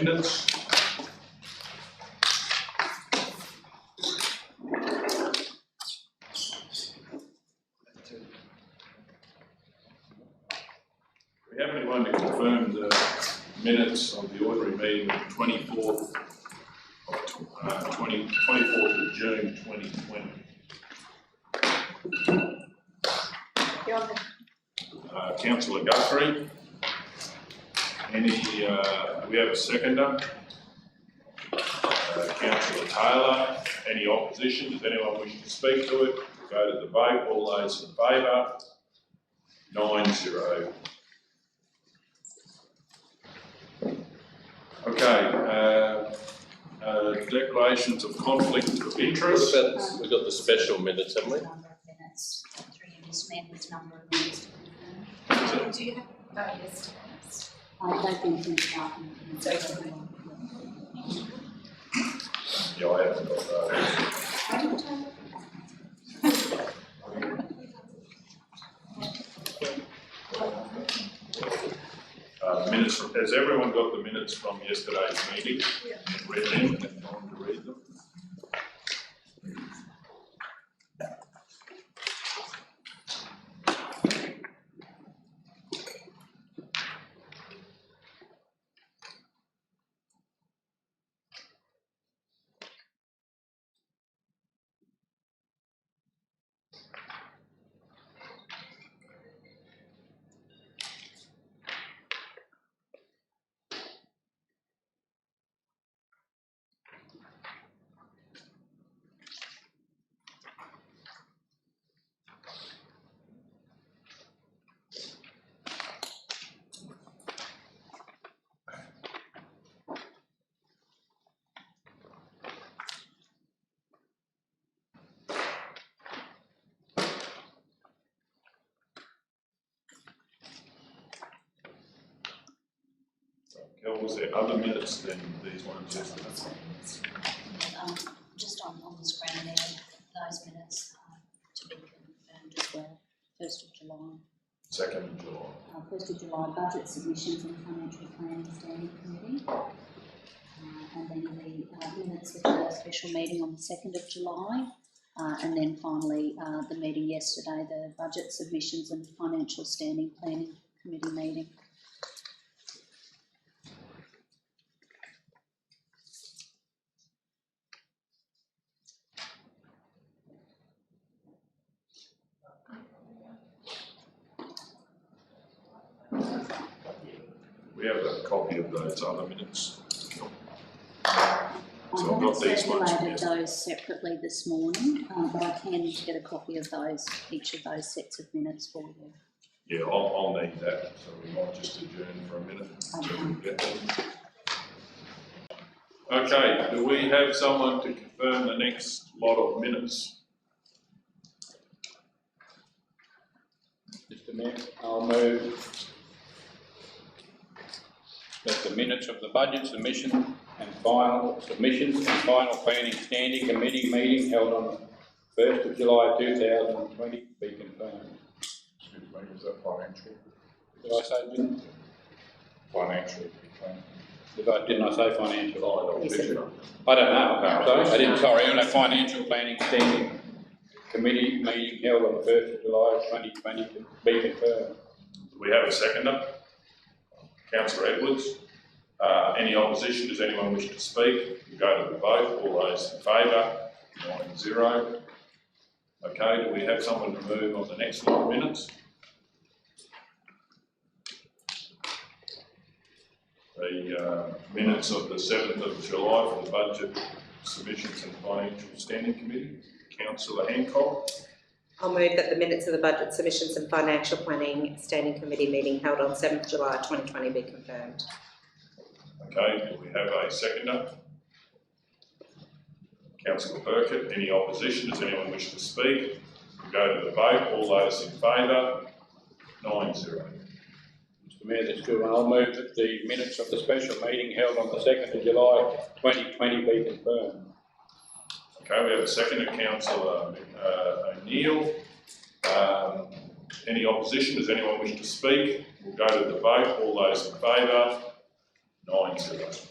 attendance. Do we have anyone to confirm the minutes of the ordinary meeting of the 24th of June 2020? Councillor Guthrie. Do we have a seconder? Councillor Taylor. Any opposition? Does anyone wish to speak to it? We'll go to the vote. All those in favour? 9-0. Okay. Declarations of conflict of interest. We've got the special minutes, haven't we? Number of minutes, 3 of this members, number of minutes. Do you have? Oh, yes. They've been finished up. Yeah, I haven't got those. Minutes from, has everyone got the minutes from yesterday's meeting? Yeah. Read them and time to read them? Was there other minutes than these ones yesterday? Just on the screen there, those minutes to be confirmed as well. 1st of July. 2nd of July. 1st of July, budget submissions and financial planning standing committee. And then the minutes of the special meeting on the 2nd of July. And then finally, the meeting yesterday, the budget submissions and financial standing planning committee meeting. We have a copy of those other minutes. So I I've got these ones from circulated yesterday. those separately this morning, but I can get a copy of those, each of those sets of minutes for you. Yeah, I'll need that, so we might just adjourn for a minute until we get them. Okay, do we have someone to confirm the next lot of minutes? Mr. Mayor, I'll move that the minutes of the budget submissions and final planning standing committee meeting held on 1st of July 2020 be confirmed. Excuse me, is that financial? Did I say didn't? Financial. Didn't I say financial? Yes, sir. I don't know. Sorry, I didn't. Sorry, on a financial planning standing committee meeting held on 1st of July 2020 to be confirmed. Do we have a seconder? Councillor Edwards. Any opposition? Does anyone wish to speak? We'll go to the vote. All those in favour? 9-0. Okay, do we have someone to move on the next lot of minutes? The minutes of the 7th of July for the budget submissions and financial standing committee. Councillor Hancock. I'll move that the minutes of the budget submissions and financial planning standing committee meeting held on 7th July 2020 be confirmed. Okay, do we have a seconder? Councillor Burkett. Any opposition? Does anyone wish to speak? We'll go to the vote. All those in favour? 9-0. Mr. Mayor, that's good. I'll move that the minutes of the special meeting held on the 2nd of July 2020 be confirmed. Okay, we have a seconder, Councillor O'Neill. Any opposition? Does anyone wish to speak? We'll go to the vote. All those in favour? 9-0.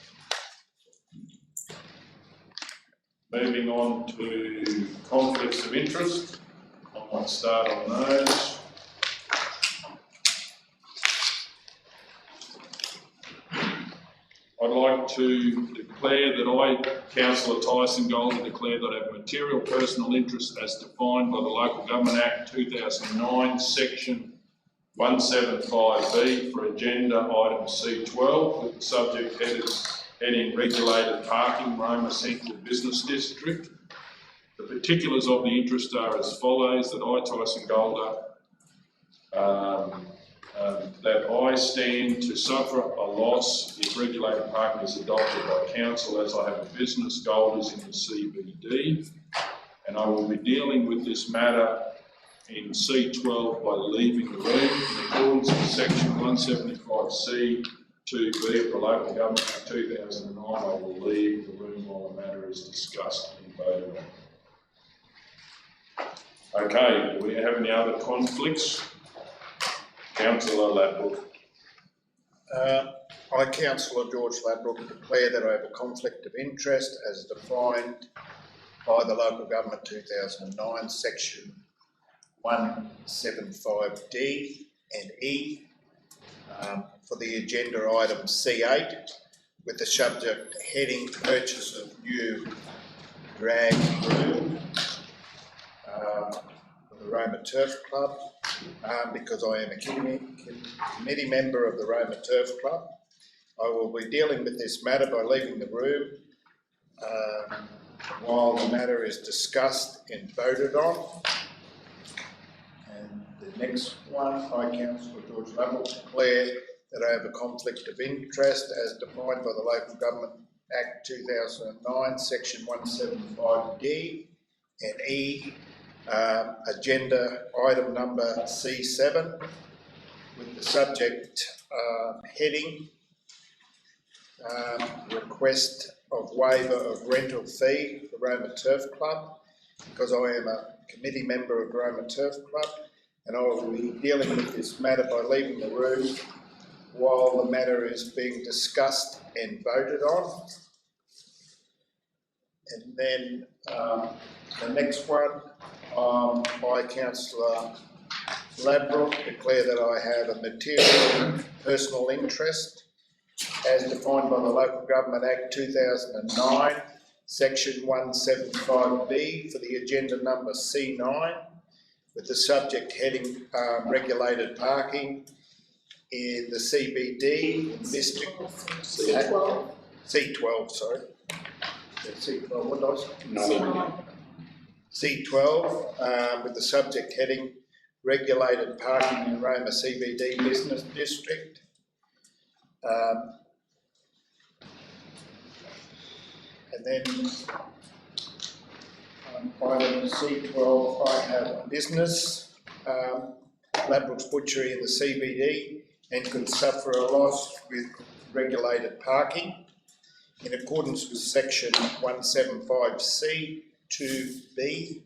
Moving on to conflicts of interest. I might start on those. I'd like to declare that I, Councillor Tyson Golder, declare that I have material personal interest as defined by the Local Government Act 2009, Section 175B for agenda item C12 with the subject heading regulated parking, Roma Central Business District. The particulars of the interest are as follows: that I, Tyson Golder, that I stand to suffer a loss if regulated parking is adopted by council, as I have a business Golders in the CBD, and I will be dealing with this matter in C12 by leaving the room in accordance with section 175C 2B of the Local Government Act 2009. I will leave the room while the matter is discussed and voted on. Okay, do we have any other conflicts? Councillor Ladbrook. I, Councillor George Ladbrook, declare that I have a conflict of interest as defined by the Local Government 2009, Section 175D and E for the agenda item C8 with the subject heading purchase of new drag room for the Roma Turf Club. Because I am a committee member of the Roma Turf Club, I will be dealing with this matter by leaving the room while the matter is discussed and voted on. And the next one, I, Councillor George Lovell, declare that I have a conflict of interest as defined by the Local Government Act 2009, Section 175D and E. Agenda item number C7 with the subject heading request of waiver of rental fee for Roma Turf Club, because I am a committee member of Roma Turf Club, and I will be dealing with this matter by leaving the room while the matter is being discussed and voted on. And then the next one, I, Councillor Ladbrook, declare that I have a material personal interest as defined by the Local Government Act 2009, Section 175B for the agenda number C9 with the subject heading regulated parking in the CBD district. C12. C12, sorry. C12, what did I say? C9. C12 with the subject heading regulated parking in Roma CBD business district. And then item C12, I have a business, Ladbrook's Butchery in the CBD, and could suffer a loss with regulated parking in accordance with section 175C 2B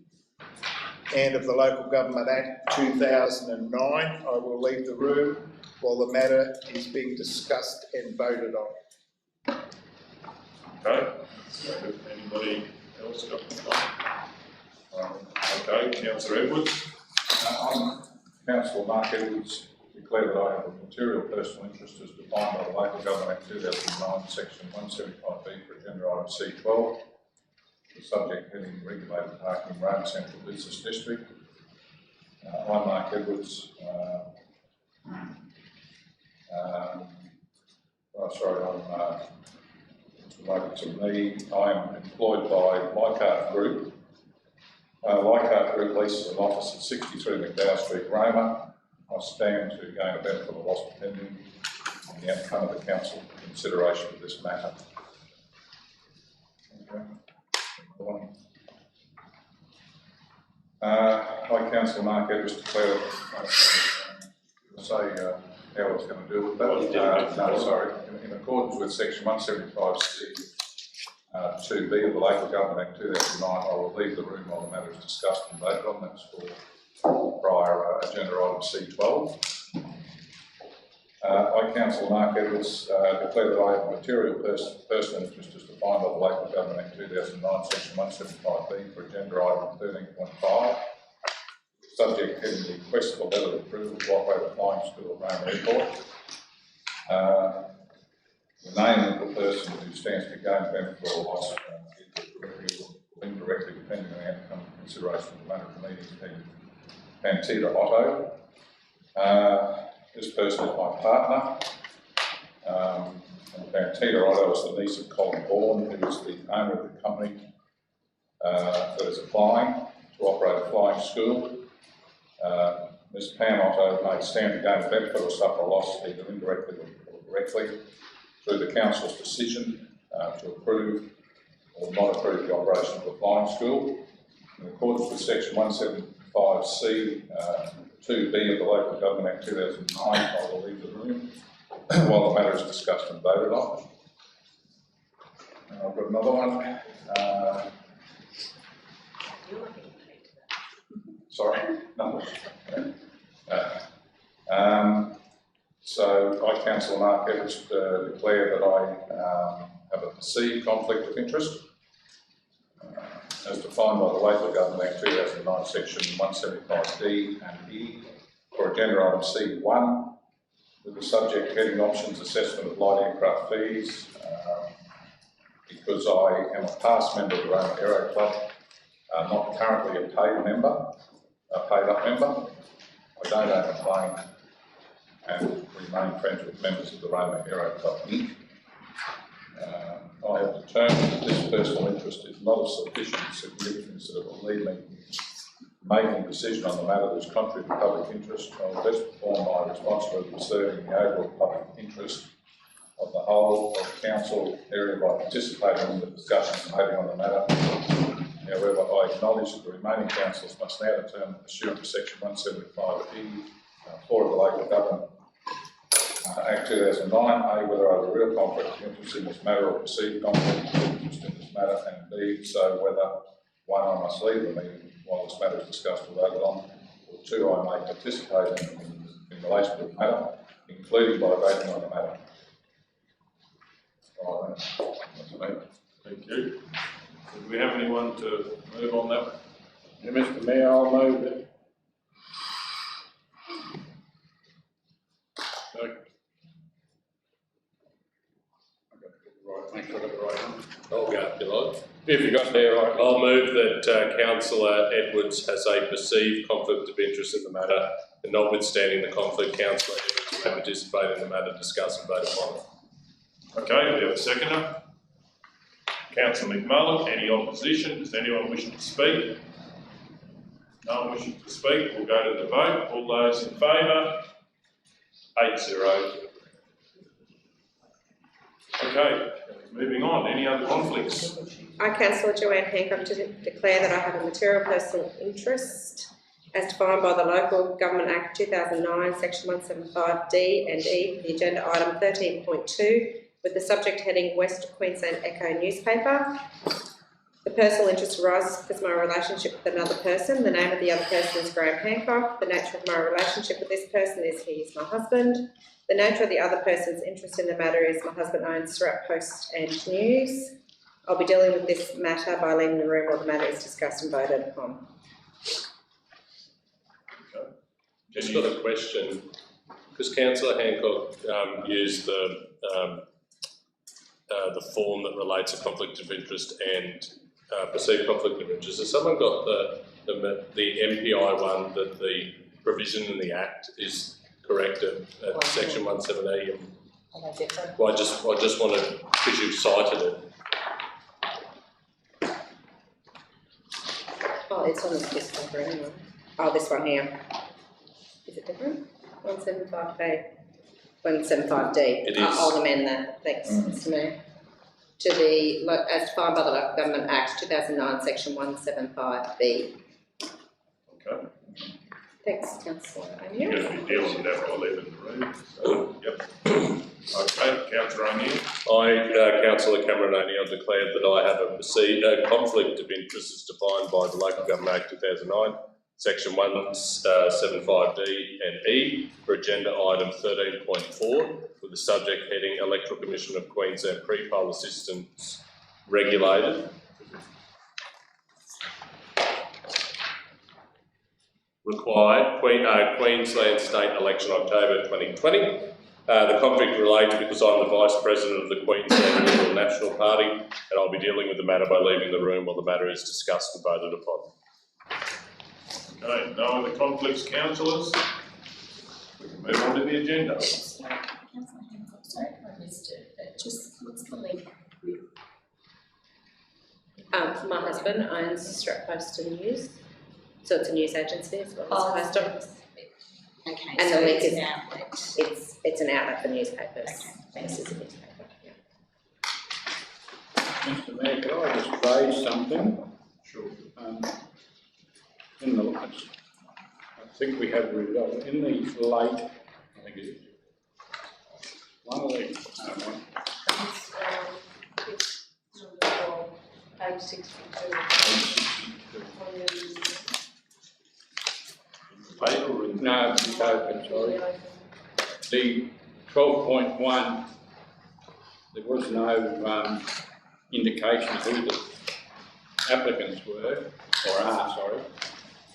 and of the Local Government Act 2009. I will leave the room while the matter is being discussed and voted on. Okay, so anybody else got one? Okay, Councillor Edwards. I'm Councillor Mark Edwards, declare that I have a material personal interest as defined by the Local Government Act 2009, Section 175B for agenda item C12, the subject heading regulated parking in Roma Central Business District. I'm Mark Edwards. It's related to me. I am employed by Leichhardt Group. Leichhardt Group leases an office at 63 McDowell Street, Roma. I stand to gain a benefit of loss depending on the outcome of the council consideration of this matter. I, Councillor Mark Edwards, declare how it's going to deal with that. In accordance with section 175C 2B of the Local Government Act 2009, I will leave the room while the matter is discussed and voted on. That's for prior agenda item C12. I, Councillor Mark Edwards, declare that I have a material personal interest as defined by the Local Government Act 2009, Section 175B for agenda item 13.5. Subject heading the request for letter of approval to operate a flying school at Rome Airport. The name of the person who stands to gain benefit or loss either directly or indirectly, depending on the outcome of consideration of the matter of the meeting, being Pantita Otto. This person is my partner. And Pantita Otto is the niece of Colin Bourne, who is the owner of the company that is applying to operate a flying school. Ms. Pam Otto may stand to gain benefit or suffer a loss either indirectly or directly through the Council's decision to approve or not approve the operation of the flying school. In accordance with Section 175C 2B of the Local Government Act 2009, I will leave the room while the matter is discussed and voted on. And I've got another one. Sorry, no. So I, Councillor Mark Edwards, declare that I have a perceived conflict of interest as defined by the Local Government Act 2009, Section 175D and E for agenda item C1, with the subject heading options assessment of light aircraft fees, because I am a past member of the Roma Aero Club, not currently a paid up member. I don't own a plane and remain friends with members of the Roma Aero Club Inc. I have determined that this personal interest is not of sufficient significance that it will lead me making a decision on the matter that is contrary to public interest. I will best perform my responsibility of serving the overall public interest of the whole of the council area by participating in the discussion and voting on the matter. However, I acknowledge that the remaining councillors must now determine, pursuant to Section 175E 4 of the Local Government Act 2009, whether I have a real conflict of interest in this matter or perceived conflict of interest in this matter, and B, so whether, 1, I must leave the meeting while this matter is discussed or voted on, or 2, I may participate in relation to the matter, including by voting on the matter. Right, that's me. Thank you. Do we have anyone to move on that one? Yeah, Mr. Mayor, I'll move it. Make sure I got the right one. I'll go if you like. If you got there right. I'll move that Councillor Edwards has a perceived conflict of interest in the matter, and notwithstanding the conflict, Councillor Edwards may participate in the matter, discuss and vote upon it. Okay, do we have a seconder? Councillor McMullen, any opposition? Does anyone wish to speak? No one wishing to speak, we'll go to the vote. All those in favour? 8-0. Okay, moving on. Any other conflicts? I, Councillor Joanne Hancock, declare that I have a material personal interest as defined by the Local Government Act 2009, Section 175D and E for the agenda item 13.2, with the subject heading West Queensland Echo newspaper. The personal interest arises because of my relationship with another person. The name of the other person is Graham Hancock. The nature of my relationship with this person is he is my husband. The nature of the other person's interest in the matter is my husband owns Surat Post and News. I'll be dealing with this matter by leaving the room while the matter is discussed and voted upon. Just got a question, because Councillor Hancock used the form that relates to conflict of interest and perceived conflict of interest. Has someone got the MPI one that the provision in the Act is correct at Section 170? Are they different? Well, I just wanted, because you've cited it. Oh, it's on this paper anyway. Oh, this one here. Is it different? 175B. 175D. It is. I'll amend that. Thanks, Mr. Mayor. To the, as defined by the Local Government Act 2009, Section 175B. Okay. Thanks, Councillor You're O'Neill. going to be dealing with that while leaving the room. So, yep. Okay, Councillor O'Neill. I, Councillor Cameron O'Neill, declared that I have a conflict of interest as defined by the Local Government Act 2009, section 175D and E for agenda item 13.4 with the subject heading Electoral Commission of Queensland Pre-Poll Assistance Regulated. Required Queensland State Election October 2020. The conflict related because I'm the Vice President of the Queensland Liberal National Party and I'll be dealing with the matter by leaving the room while the matter is discussed and voted upon. Okay, no other conflicts, councillors? We can move on to the agenda. Councillor Hancock, sorry if I missed it, but just what's the link with? My husband owns Post and News, so it's a news agency as well as Post Office. Okay, And so the link it's is an outlet. It's an outlet for newspapers. Okay, thanks. This is a newspaper, yeah. Mr Mayor, could I just raise something? Sure. In the, I think we have resolved, in the late, I think it is, one of the, Page 62. Paper or in? no, it's open, sorry. The 12.1, there was no indication of who the applicants were, or are, sorry.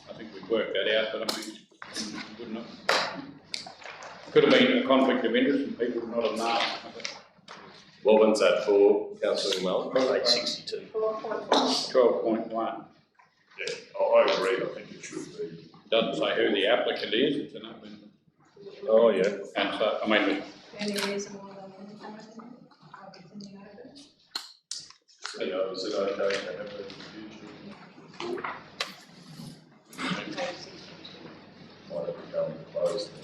I think we've worked that out, but I mean, wouldn't it? Could have been a conflict of interest and people would not have known. What one's that for, Councillor Mel? Page 62. 12.1. Yeah, I agree, I think it should be. Doesn't say who the applicant is, it's an open. Oh, yeah. And so, I mean, Any reason why they wouldn't have it in the open? You know, is it okay to have that in the future? Page 62. Might have to go and close them.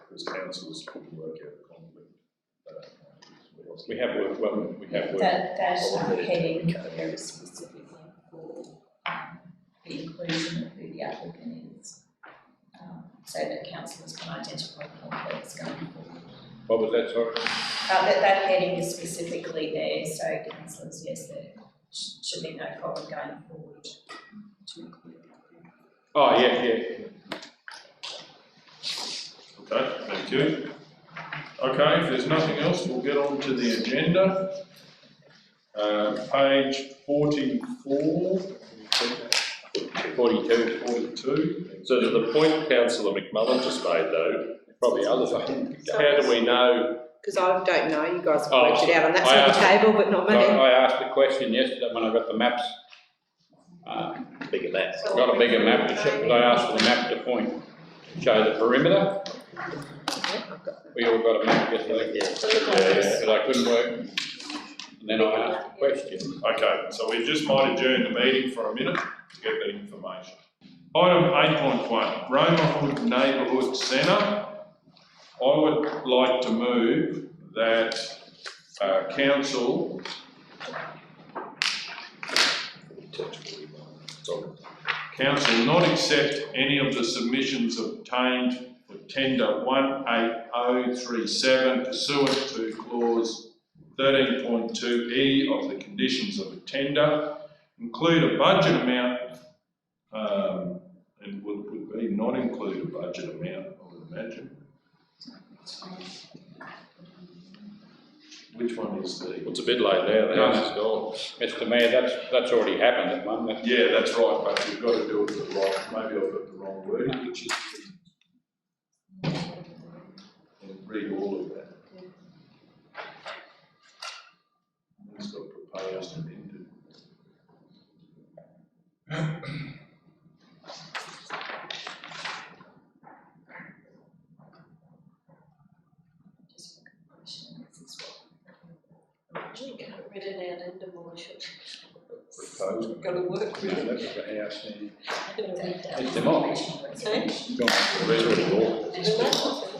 Because councillors couldn't work out the conflict. we have worked, well, we have worked. That heading there is specifically for the inclusion of who the applicant is, so that councillors can identify conflicts going forward. What was that, sorry? That heading is specifically there, so councillors, yes, there should be no problem going forward to include that. Oh, yeah. Okay, thank you. Okay, if there's nothing else, we'll get on to the agenda. Page 44. 42. So to the point Councillor McMullen just made though, Probably others, I think. how do we know? Because I don't know, you guys have Oh, worked it out on that I side of the asked- table, but not me. I asked the question yesterday when I got the maps. Bigger maps. Got a bigger map to show, but I asked for the map to point, show the perimeter. We all got a map yesterday. But I couldn't work. And then I asked the question. Okay, so we just might adjourn the meeting for a minute to get that information. Item 8.1, Roma Neighbourhood Centre. I would like to move that council not accept any of the submissions obtained for tender 18037 pursuant to clause 13.2E of the conditions of the tender, include a budget amount, and would be not include a budget amount, I would imagine. Which one is the? It's a bit late now, the house is gone. Mr Mayor, that's already happened, that one. Yeah, that's right, but we've got to do it the right, maybe I've got the wrong wording, which is I'll read all of that. It's got proposed and ended. You can't read it out and demolish it. Proposed. You've got to work with No, it. that's the house there. It's It's demolished. Resolution. Gone. Where's already gone? No, it's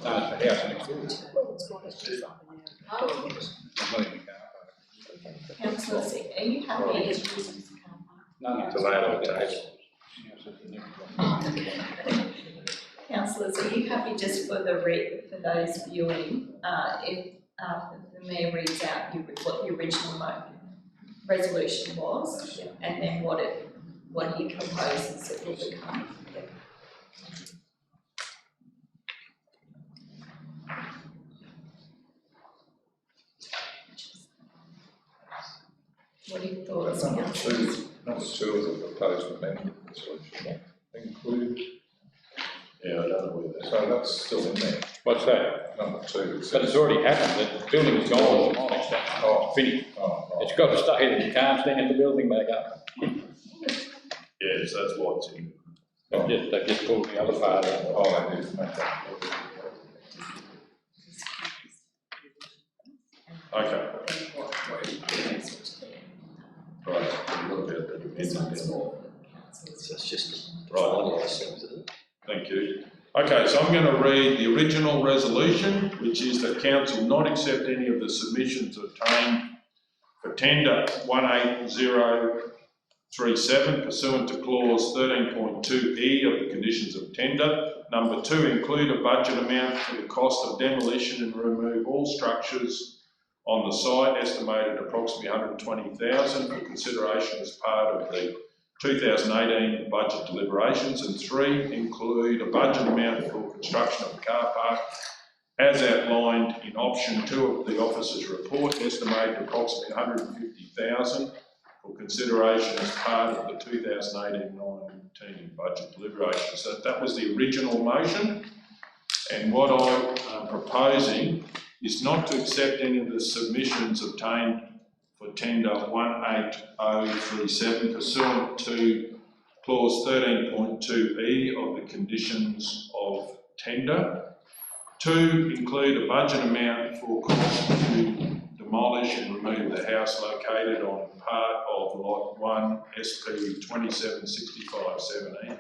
the house next door. It's not in the car park. Councillors, are you happy? No, To lay it on the table. Councillors, are you happy just for for those viewing, if the mayor reads out what the original motion resolution was, and then what he proposes it will become. What are your thoughts on that? Number two of the proposed amendment resolution include, Yeah, I don't know where that's. so that's still in there. What's that? Number two, it But says. it's already happened, the building is gone, Oh, finished. oh, oh. It's got to stay there, you can't stand the building back up. Yes, that's what's in. They've just pulled the other part out. Oh, that is, okay. Okay, What he proposes to do. right, what about the This amendment one's then? more for councillors. Right. Thank you. Okay, so I'm going to read the original resolution, which is that council not accept any of the submissions obtained for tender 18037 pursuant to clause 13.2E of the conditions of tender. Number 2, include a budget amount for the cost of demolition and remove all structures on the site, estimated approximately 120,000 for consideration as part of the 2018 budget deliberations. And 3, include a budget amount for construction of the car park as outlined in option 2 of the officer's report, estimated approximately 150,000 for consideration as part of the 2018-19 budget deliberations. So that was the original motion, and what I'm proposing is not to accept any of the submissions obtained for tender 18037 pursuant to clause 13.2E of the conditions of tender. 2, include a budget amount for cost to demolish and remove the house located on part of Lot 1 SP 276517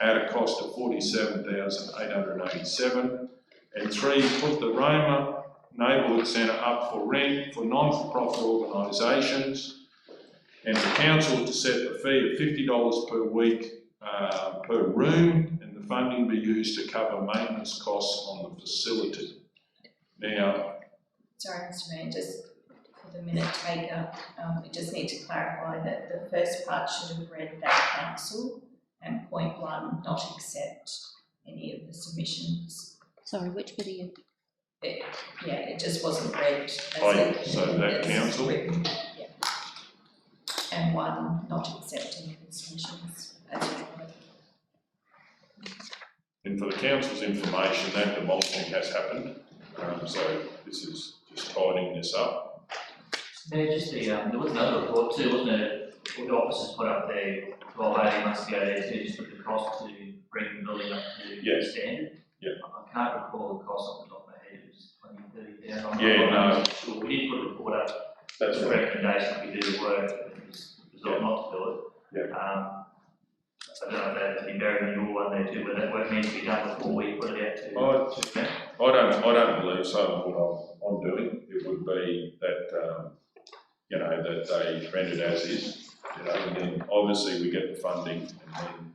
at a cost of 47,887. And 3, put the Roma Neighbourhood Centre up for rent for non-for-profit organisations, and the council to set the fee of $50 per week per room, and the funding be used to cover maintenance costs on the facility. Now, Sorry, Mr Mayor, just for the minute taker, we just need to clarify that the first part should have read that council, and point 1, not accept any of the submissions. Sorry, which bit are you? It just wasn't read as so that as council? written, yeah. And 1, not accept any of the submissions as required. and for the council's information, that demolishing has happened, so this is just tidying this up. Yeah, just there was another report too, wasn't it? What the officers put up there 18 months ago, they just took the cost to bring the building up to Yes. standard. Yeah. I can't recall the cost off the top of my head, it was 20, 30,000. Yeah, no. Sure, we did put a report up, That's as a right. recommendation that we do the work, but it was resolved not to do it. Yeah. I don't know if that has been buried in your one there too, but that work needs to be done before we put it out to. I don't believe so. What I'm doing, it would be that, that they rent it as is, and then obviously we get the funding, and then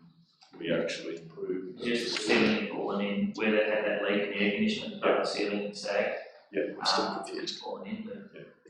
we actually improve. Just the ceiling falling in, where they had that leak in the air conditioning, the ceiling and sagged. Yeah, I'm still confused. Falling in,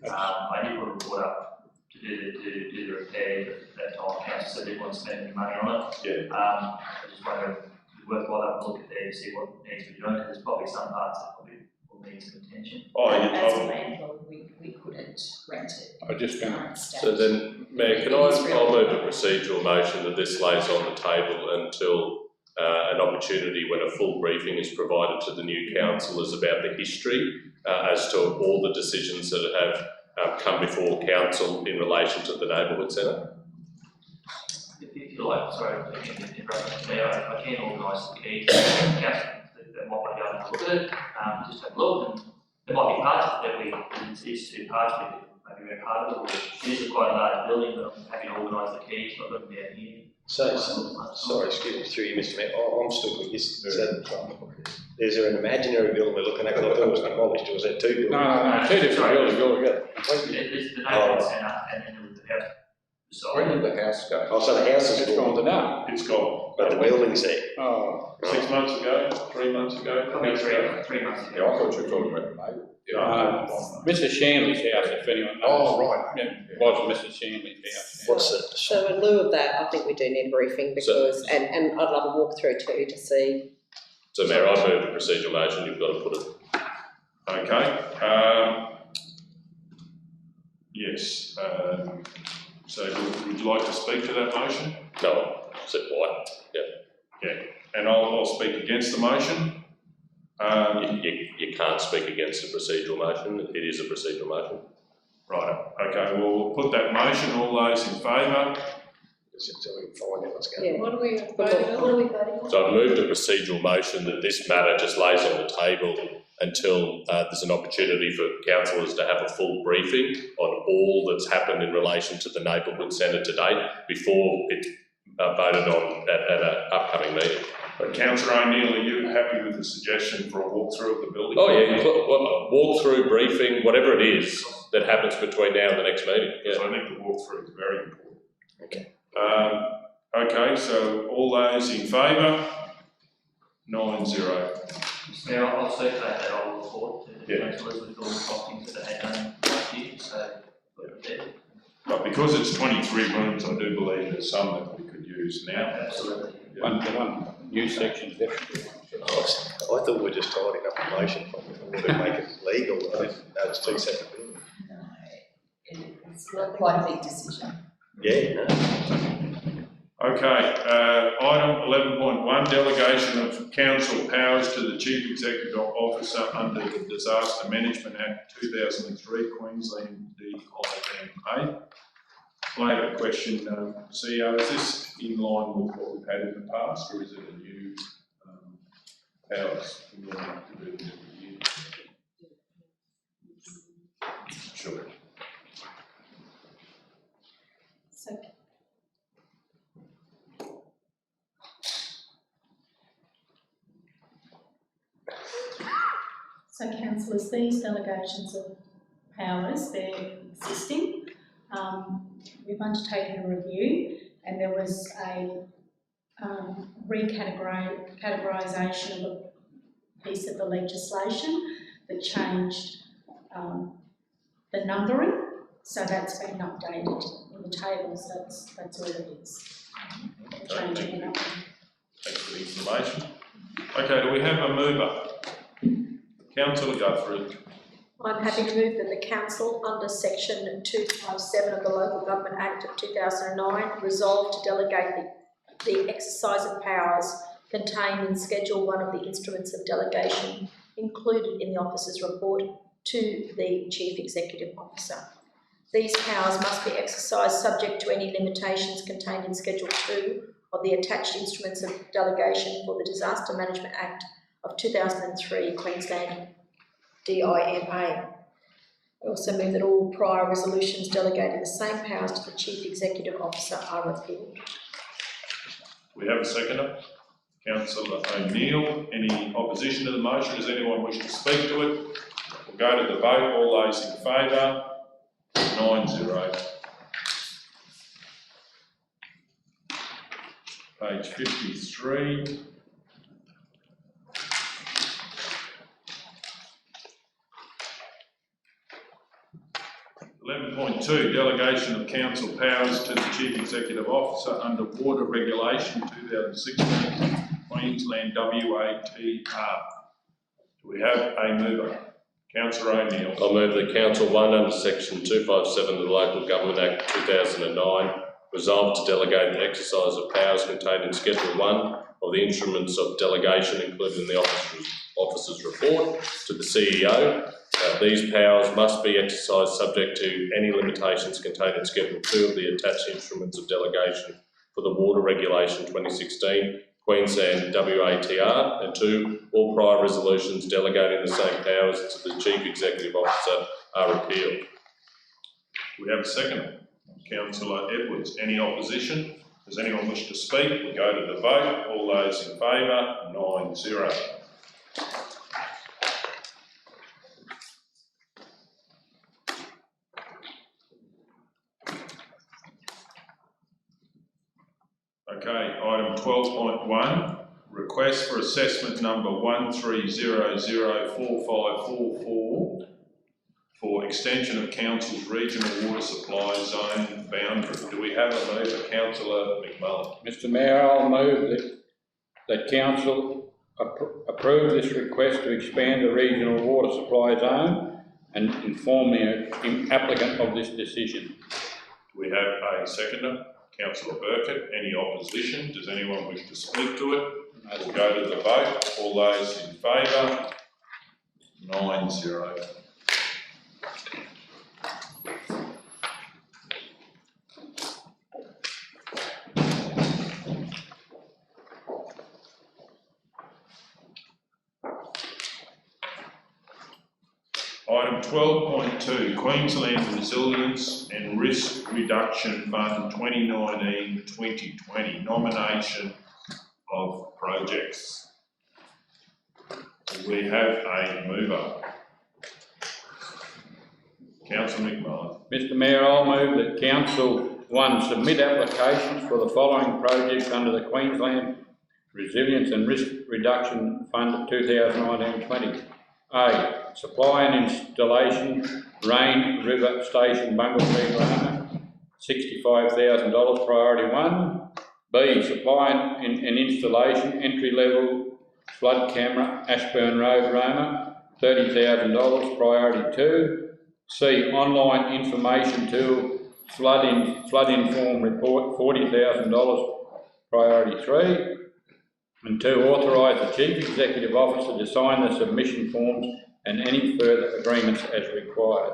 but I did put a report up to do the repair, but at that time council said they didn't want to spend any money on it. Yeah. I just wonder if it's worthwhile having a look at there to see what needs to be done, because there's probably some parts that probably will need some attention. Oh, As a yeah, landlord, we couldn't rent it. I just in gonna- current state. So then, Mayor, I'll move a procedural motion that this lays on the table until an opportunity when a full briefing is provided to the new councillors about the history as to all the decisions that have come before council in relation to the neighbourhood centre. If you like, sorry, in reference to me, I can organise the key, council that might want to go and look at it, just have a look, and there might be parts of it that it's 2 parts, maybe we're part of it, or it is quite a large building, but I'm happy to organise the key, it's not going to be down here. Sorry, excuse me, through you, Mr Mayor, I'm stuck with this. So, is there an imaginary building we're looking at? I thought it was demolished, or was it 2 buildings? No, 2 different buildings altogether. There's the neighbourhood centre, and then there was the house Where decide. did the house go? Oh, so the house is It's gone gone, today. It's gone. but the building's there. Oh, 6 months ago, 3 months ago? Probably Councillor? 3 months Yeah, I ago. thought you were talking about the neighbour. Mrs. Shanley's house, if anyone knows. Oh, right. Yeah, it was Mrs. Shanley's house. What's the, So in lieu of that, I think we do need a briefing because, and I'd love a walkthrough too to see. So Mayor, I move a procedural motion, you've got to put it. Okay, yes, so would you like to speak to that motion? No, said why, Yeah, and I'll speak against the motion. you can't speak against a procedural motion, it is a procedural motion. Right, okay, well, we'll put that motion, all those in favour? until we find out what's going on. Yeah. What are we voting on? So I've moved a procedural motion that this matter just lays on the table until there's an opportunity for councillors to have a full briefing on all that's happened in relation to the neighbourhood centre to date before it's voted on at an upcoming meeting. But councillor O'Neill, are you happy with the suggestion for a walkthrough of the building? Oh yeah, walk through, briefing, whatever it is that happens between now and the next meeting. So I think the walkthrough is very important. Okay. Okay, so all those in favour? 9-0. Mr. Mayor, I'll circulate that old report to the Yeah. councillors with all the costings that they had done last year, so put it there. But because it's 23 rooms, I do believe there's some that we could use now. Absolutely. Yeah. One new section's definitely. I thought we were just tidying up the motion, we would make it legal, I didn't know it was two separate buildings. No, it's quite a big decision. Yeah, no. Okay, item 11.1, delegation of council powers to the Chief Executive Officer under the Disaster Management Act 2003, Queensland DIMA. I have a question, CEO, is this in line with what we've had in the past, or is it a new powers we want to do every year? Sure. So councillors, these delegations of powers, they're existing. We've undertaken a review and there was a recategorisation of a piece of the legislation that changed the numbering, so that's been updated in the tables, that's all it is. Changing the numbering. Thanks for the information. Okay, do we have a mover? Councillor Guthrie. I'm happy to move that the council, under section 257 of the Local Government Act of 2009, resolve to delegate the exercise of powers contained in Schedule 1 of the Instruments of Delegation included in the officer's report to the Chief Executive Officer. These powers must be exercised subject to any limitations contained in Schedule 2 of the attached Instruments of Delegation for the Disaster Management Act of 2003, Queensland DIMA. I also move that all prior resolutions delegating the same powers to the Chief Executive Officer are repealed. We have a seconder. Councillor O'Neill. Any opposition to the motion? Does anyone wish to speak to it? We'll go to the vote. All those in favour? 9-0. Page 53. .2, delegation of council powers to the Chief Executive Officer under Water Regulation 2016, Queensland WATR. Do we have a mover? Councillor O'Neill. I'll move that Council 1 under Section 257 of the Local Government Act 2009 resolve to delegate the exercise of powers contained in Schedule 1 of the Instruments of Delegation included in the officer's report to the CEO. These powers must be exercised subject to any limitations contained in Schedule 2 of the attached Instruments of Delegation for the Water Regulation 2016, Queensland WATR, and 2, all prior resolutions delegating the same powers to the Chief Executive Officer are repealed. We have a second. Councillor Edwards. Any opposition? Does anyone wish to speak? We go to the vote. All those in favour? 9-0. Okay, item 12.1, request for assessment number 13004544 for extension of council's regional water supply zone boundary. Do we have a mover, councillor McMullen? Mr Mayor, I'll move that council approve this request to expand the regional water supply zone and inform the applicant of this decision. Do we have a seconder? Councillor Burkett. Any opposition? Does anyone wish to speak to it? We'll go to the vote. All those in favour? 9-0. Item 12.2, Queensland Resilience and Risk Reduction Fund 2019-2020, nomination of projects. We have a mover. Councillor McMullen. Mr Mayor, I'll move that council, 1, submit applications for the following projects under the Queensland Resilience and Risk Reduction Fund 2019-20. A. Supply and installation, Rain River Station, Bungle Rama, $65,000, priority 1. B. Supply and installation, entry level flood camera, Ashburn Road, Roma, $30,000, priority 2. C. Online information tool, flood inform report, $40,000, priority 3. And 2. Authorise the Chief Executive Officer to sign the submission forms and any further agreements as required.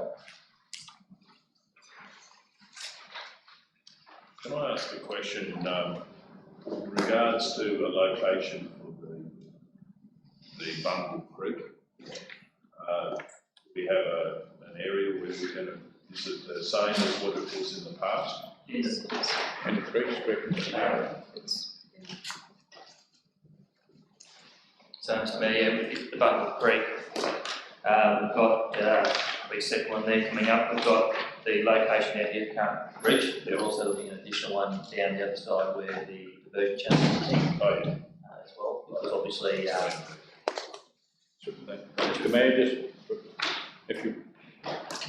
Can I ask a question in regards to a location for the Bungle Creek? We have an area where we're going to, is it the same as what it was in the past? Yes. And the creek strip is narrow. So, Mr Mayor, with the Bungle Creek, we've got the second one there coming up. We've got the location out here can't reach. We're also looking at an additional one down the other side where the diversion channel is as well, because obviously. Mr Mayor, just if you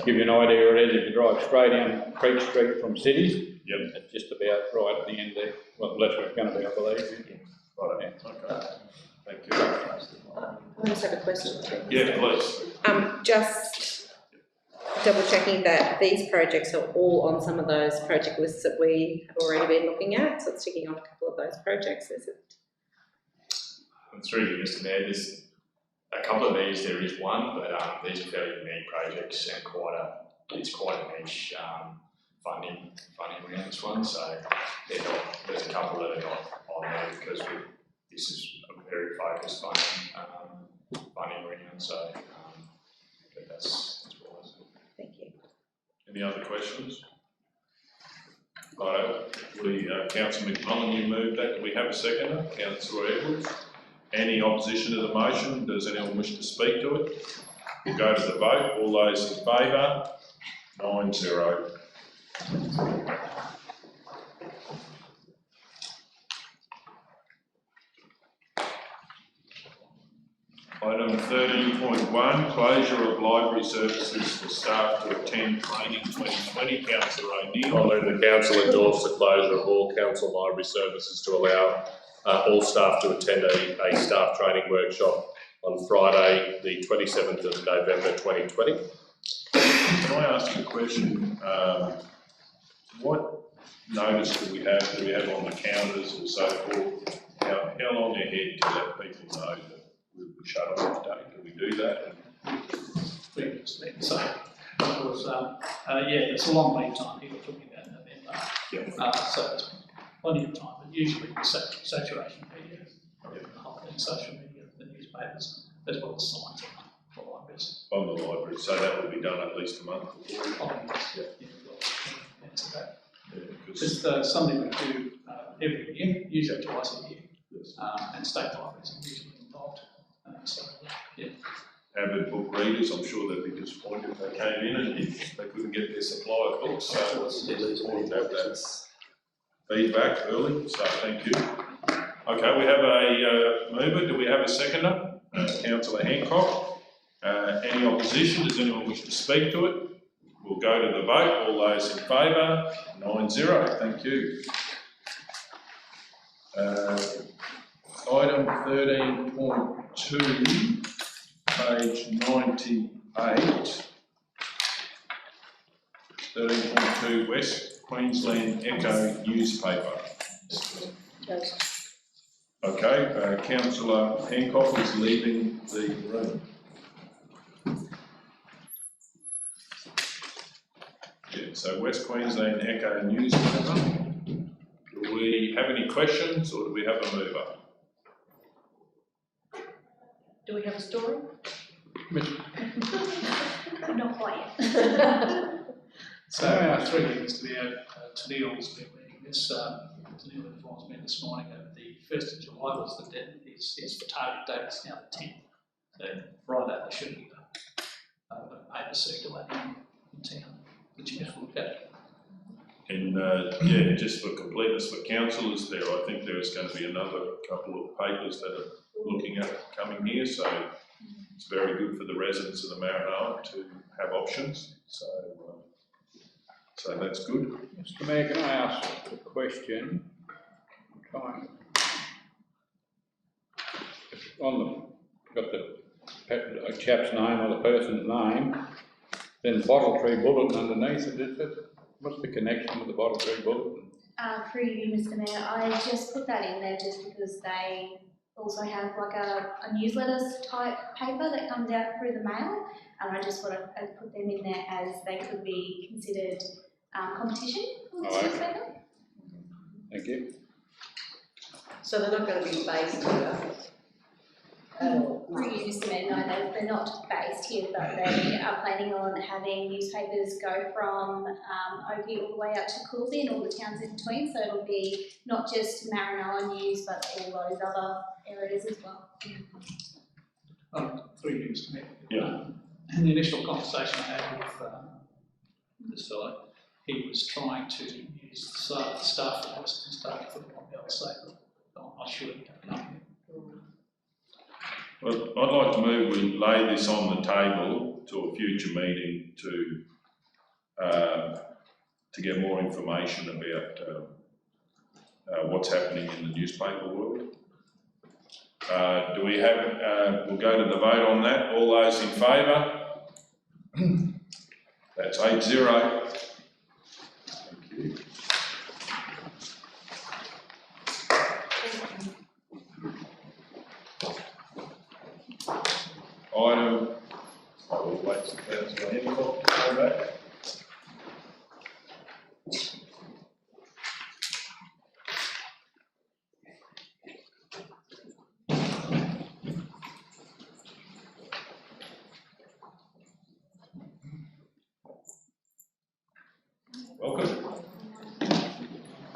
give you an idea, it is if you drive straight down Creek Street from Cities. Yep. It's just about right at the end there. Well, that's where it's going to be, I believe. Right. Okay. Thank you. I just have a question. Yeah, please. Just double checking that these projects are all on some of those project lists that we have already been looking at, so it's ticking off a couple of those projects, is it? Through you, Mr Mayor, there's a couple of these, there is one, but these are fairly unique projects and it's quite a niche funding rounds one, so there's a couple that are not on there because this is a very focused funding round, so but that's what I said. Thank you. Any other questions? Right, Councillor McMullen, you moved that. Do we have a seconder? Councillor Edwards. Any opposition to the motion? Does anyone wish to speak to it? We'll go to the vote. All those in favour? 9-0. Item 13.1, closure of library services for staff to attend training 2020. Councillor O'Neill. I move the council endorse the closure of all council library services to allow all staff to attend a staff training workshop on Friday, the 27th of November 2020. Can I ask you a question? What notice do we have on the counters or so forth? How long ahead to let people know that we'll be shut off today? Do we do that? So, it's a long lead time. People are talking about November. So it's plenty of time, but usually the saturation media, the whole thing, social media, the newspapers, as well as signs for libraries. On the library, so that will be done at least a month before? It's something we do every year, usually twice a year, and state libraries are usually involved. Avid book readers, I'm sure they'd be disappointed if they came in and they couldn't get their supply of books, so it's important to have that. feedback early, so thank you. Okay, we have a mover. Do we have a seconder? Councillor Hancock. Any opposition? Does anyone wish to speak to it? We'll go to the vote. All those in favour? 9-0. Thank you. Item 13.2, page 98. 13.2 West Queensland Echo newspaper. Okay, Councillor Hancock is leaving the room. Yeah, so West Queensland Echo newspaper. Do we have any questions or do we have a mover? Do we have a story? Not quite yet. So, through you, Mr Mayor, Tennille's been leading this, Tennille informs me this morning that the 1st of July was the deadline, is the target date, it's now the 10th. So Friday, there should be the paper circulating in town, which you have to look at. And yeah, just for completeness for councillors there, I think there is going to be another couple of papers that are looking at coming here, so it's very good for the residents of the Maranoa to have options. So that's good. Mr Mayor, can I ask a question? I'm trying. Got the chap's name or the person's name, then bottle tree bulletin underneath it, is it? What's the connection with the bottle tree bulletin? Through you, Mr Mayor, I just put that in there just because they also have like a newsletter type paper that comes out through the mail, and I just thought I'd put them in there as they could be considered competition for this newspaper. Thank you. So they're not going to be based here at all? Through you, Mr Mayor, no, they're not based here, but they are planning on having newspapers go from Oakey all the way out to Coolsey and all the towns in between, so it'll be not just Maranoa news, but all those other areas as well. Through you, Mr Mayor. Yeah. In the initial conversation I had with this fellow, he was trying to use the staff for Western staff for the one else, so I'm not sure he can come here. Well, I'd like to move we lay this on the table to a future meeting to get more information about what's happening in the newspaper world. Do we have, we'll go to the vote on that. All those in favour? That's 8-0. Thank you. Item, I will wait for Councillor Hancock to come back. Welcome.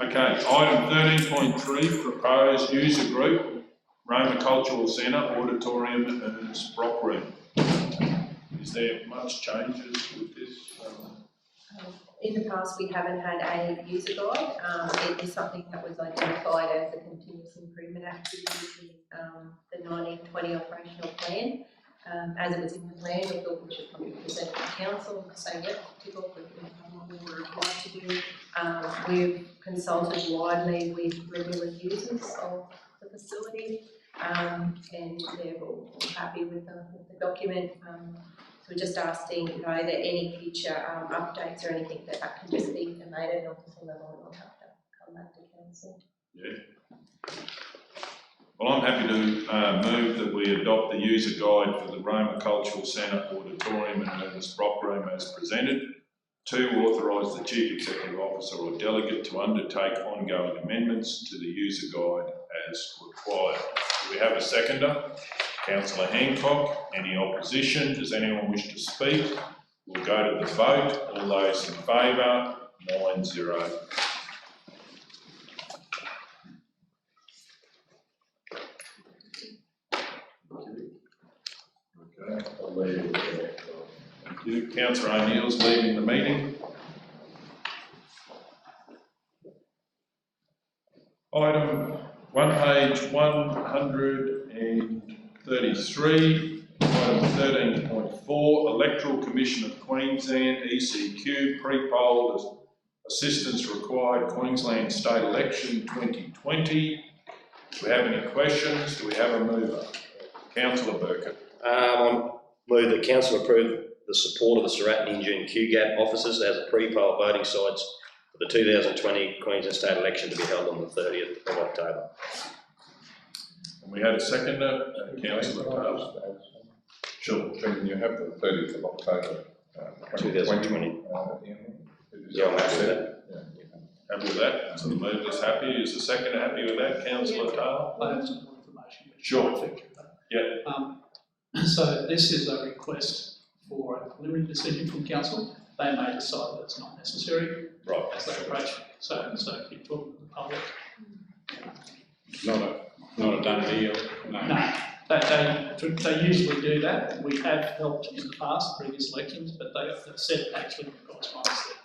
Okay, item 13.3, proposed user group, Roma Cultural Centre, Auditorium and Sprock Room. Is there much changes with this? In the past, we haven't had a user guide. It is something that was identified as a continuous improvement activity in the 1920 operational plan. As it was in the plan, we thought we should probably present to the council and say, yep, tick off what we were required to do. We've consulted widely with regular users of the facility, and they're all happy with the document. So we're just asking, are there any future updates or anything that can just be made at an official level, and we'll have to come back to council. Yeah. Well, I'm happy to move that we adopt the user guide for the Roma Cultural Centre, Auditorium and the Sprock Room as presented. 2, authorise the Chief Executive Officer or Delegate to undertake ongoing amendments to the user guide as required. Do we have a seconder? Councillor Hancock. Any opposition? Does anyone wish to speak? We'll go to the vote. All those in favour? 9-0. Okay, I'll leave it there. Thank you. Councillor O'Neill's leaving the meeting. Item 133, item 13.4, Electoral Commission of Queensland, ECQ, pre-poll assistance required, Queensland State Election 2020. Do we have any questions? Do we have a mover? Councillor Burkett. Move that council approve the support of the Surat and Injune QGAT officers as a pre-poll voting sites for the 2020 Queensland State Election to be held on the 30th of October. And we had a seconder, Councillor Taylor. Sure. Can you have the 30th of October 2020? Yeah, I'm happy with that. Happy with that? So the mover's happy. Is the seconder happy with that, Councillor Taylor? I have some more information. Sure. Yeah. So this is a request for a preliminary decision from council. They may decide that it's not necessary. Right. As they approach. So keep talking to the public. Not a done deal, no. No, they usually do that. We have helped in the past, previous elections, but they've said actually in the correspondence that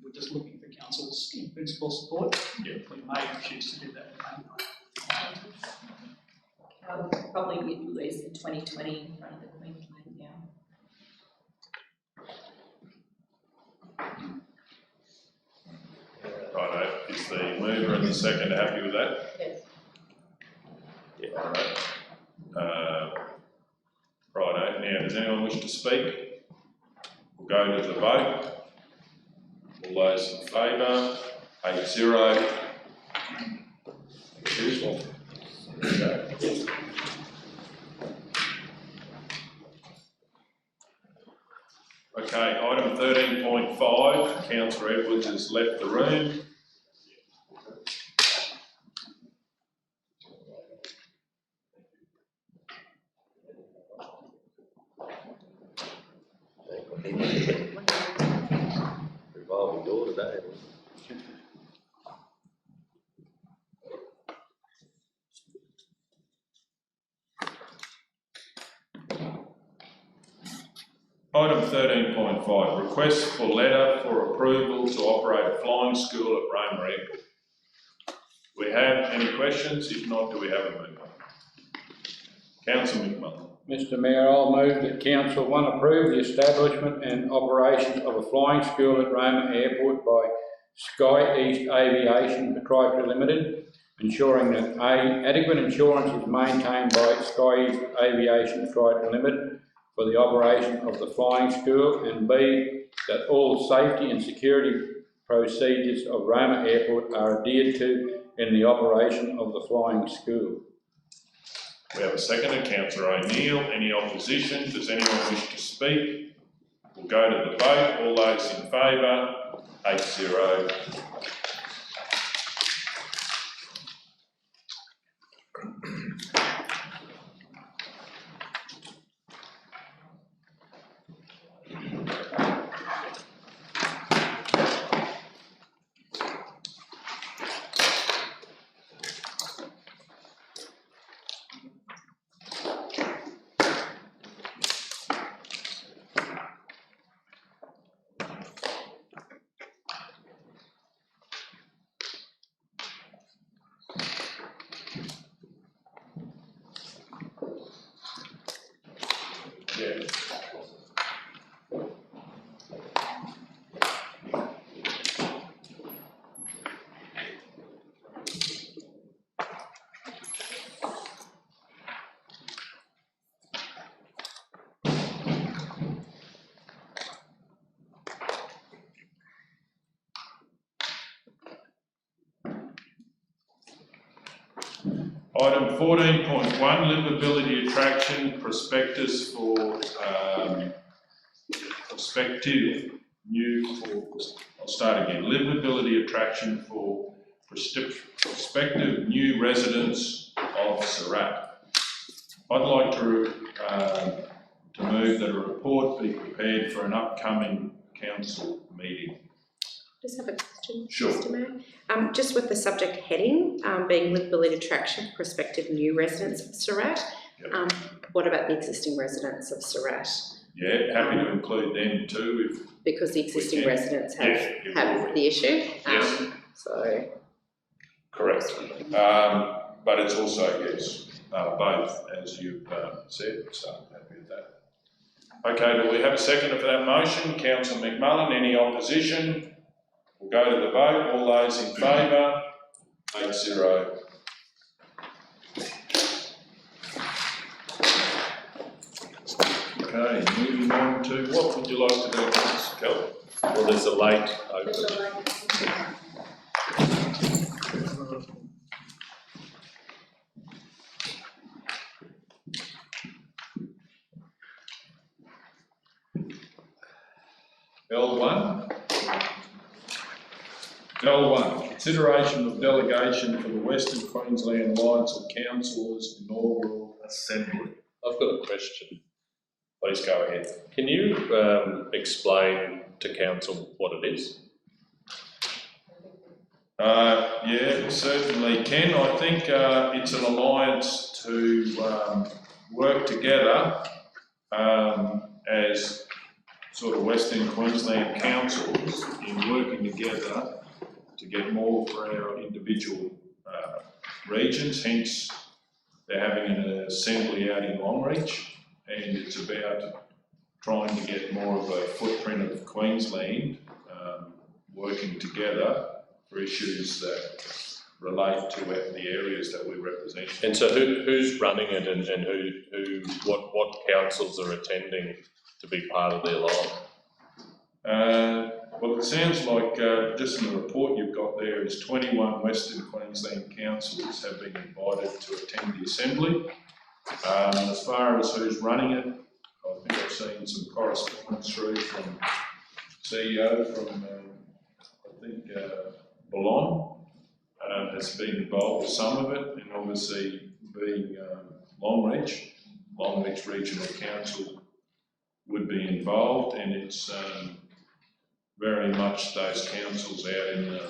we're just looking for council's in principle support. Yeah. We may choose to do that. Probably we'd release the 2020 in front of the Queensland now. Righto. Is the mover and the seconder happy with that? Yes. Yeah. Righto. Now, does anyone wish to speak? We'll go to the vote. All those in favour? 8-0. Excuse. Okay, item 13.5, Councillor Edwards has left the room. Revolving door today. Item 13.5, request for letter for approval to operate a flying school at Roma Airport. Do we have any questions? If not, do we have a mover? Councillor McMillan. Mr Mayor, I'll move that council approve the establishment and operation of a flying school at Roma Airport by Sky East Aviation Proprietary Limited, ensuring that A, adequate insurance is maintained by Sky East Aviation Proprietary Limited for the operation of the flying school, and B, that all safety and security procedures of Roma Airport are adhered to in the operation of the flying school. We have a seconder, Councillor O'Neill. Any opposition? Does anyone wish to speak? We'll go to the vote. All those in favour? 8-0. Yeah. Item 14.1, livability attraction prospectus for livability attraction for prospective new residents of Surat. I'd like to move that a report be prepared for an upcoming council meeting. Just have a question, Sure. Mr Mayor. Just with the subject heading, being livability attraction, prospective new residents of Surat. Yep. What about the existing residents of Surat? Yeah, happy to include them too Because the existing can. residents have Yes, the issue. Yes. So Correct. But it's also, yes, both, as you've said, so I'm happy with that. Okay, do we have a seconder for that motion? Councillor McMullen, any opposition? We'll go to the vote. All those in favour? 8-0. Okay, moving on to, what would you like to do next, Kelly? Well, there's a late open. L1. L1, consideration of delegation for the Western Queensland Alliance of Councillors Inaugural Assembly. I've got a question. Please go ahead. Can you explain to council what it is? Yeah, certainly can. I think it's an alliance to work together as sort of Western Queensland councils in working together to get more for our individual regions. Hence, they're having an assembly out in Longreach, and it's about trying to get more of a footprint of Queensland working together for issues that relate to the areas that we represent. And so who's running it, and what councils are attending to be part of the alliance? Well, it sounds like just in the report you've got there is 21 Western Queensland councillors have been invited to attend the assembly. As far as who's running it, I think I've seen some correspondence through from CEO from I think Boulogne has been involved with some of it, and obviously being Longreach Regional Council would be involved, and it's very much those councils out in the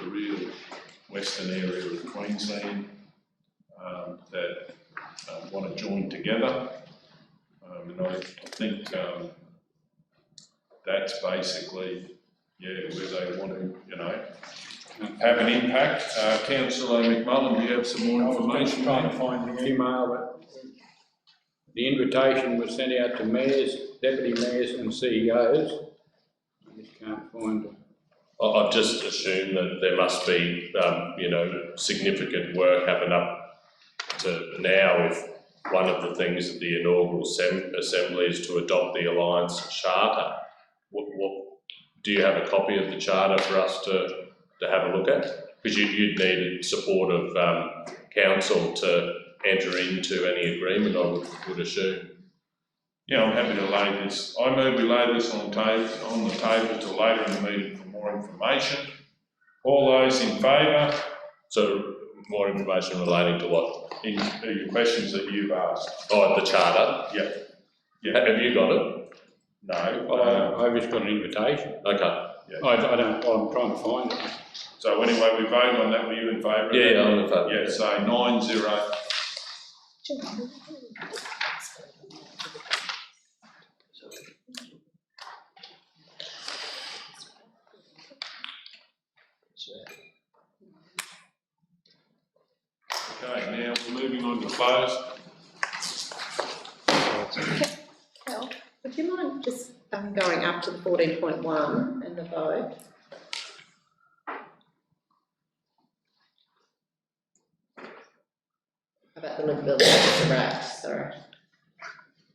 real western area of Queensland that want to join together, and I think that's basically, yeah, where they want to, have an impact. Councillor McMullen, do you have some more information? I was trying to find the email, but the invitation was sent out to mayors, deputy mayors and CEOs. I just can't find it. I've just assumed that there must be, significant work happen up to now if one of the things at the inaugural assembly is to adopt the Alliance Charter. What do you have a copy of the charter for us to have a look at? Because you'd need support of council to enter into any agreement, I would assume. Yeah, I'm happy to lay this. I move we lay this on the table till later in the meeting for more information. All those in favour? So more information relating to what? Your questions that you've asked. Oh, the charter? Yeah. Have you got it? No. I've just got an invitation. Okay. Yeah. I don't, I'm trying to find it. So anyway, we vote on that. Were you in favour? Yeah, I'm in favour. Yeah, so 9-0. Okay, now we're moving on to close. Cal, would you mind just going up to 14.1 and the vote? About the livability of the rack, sorry.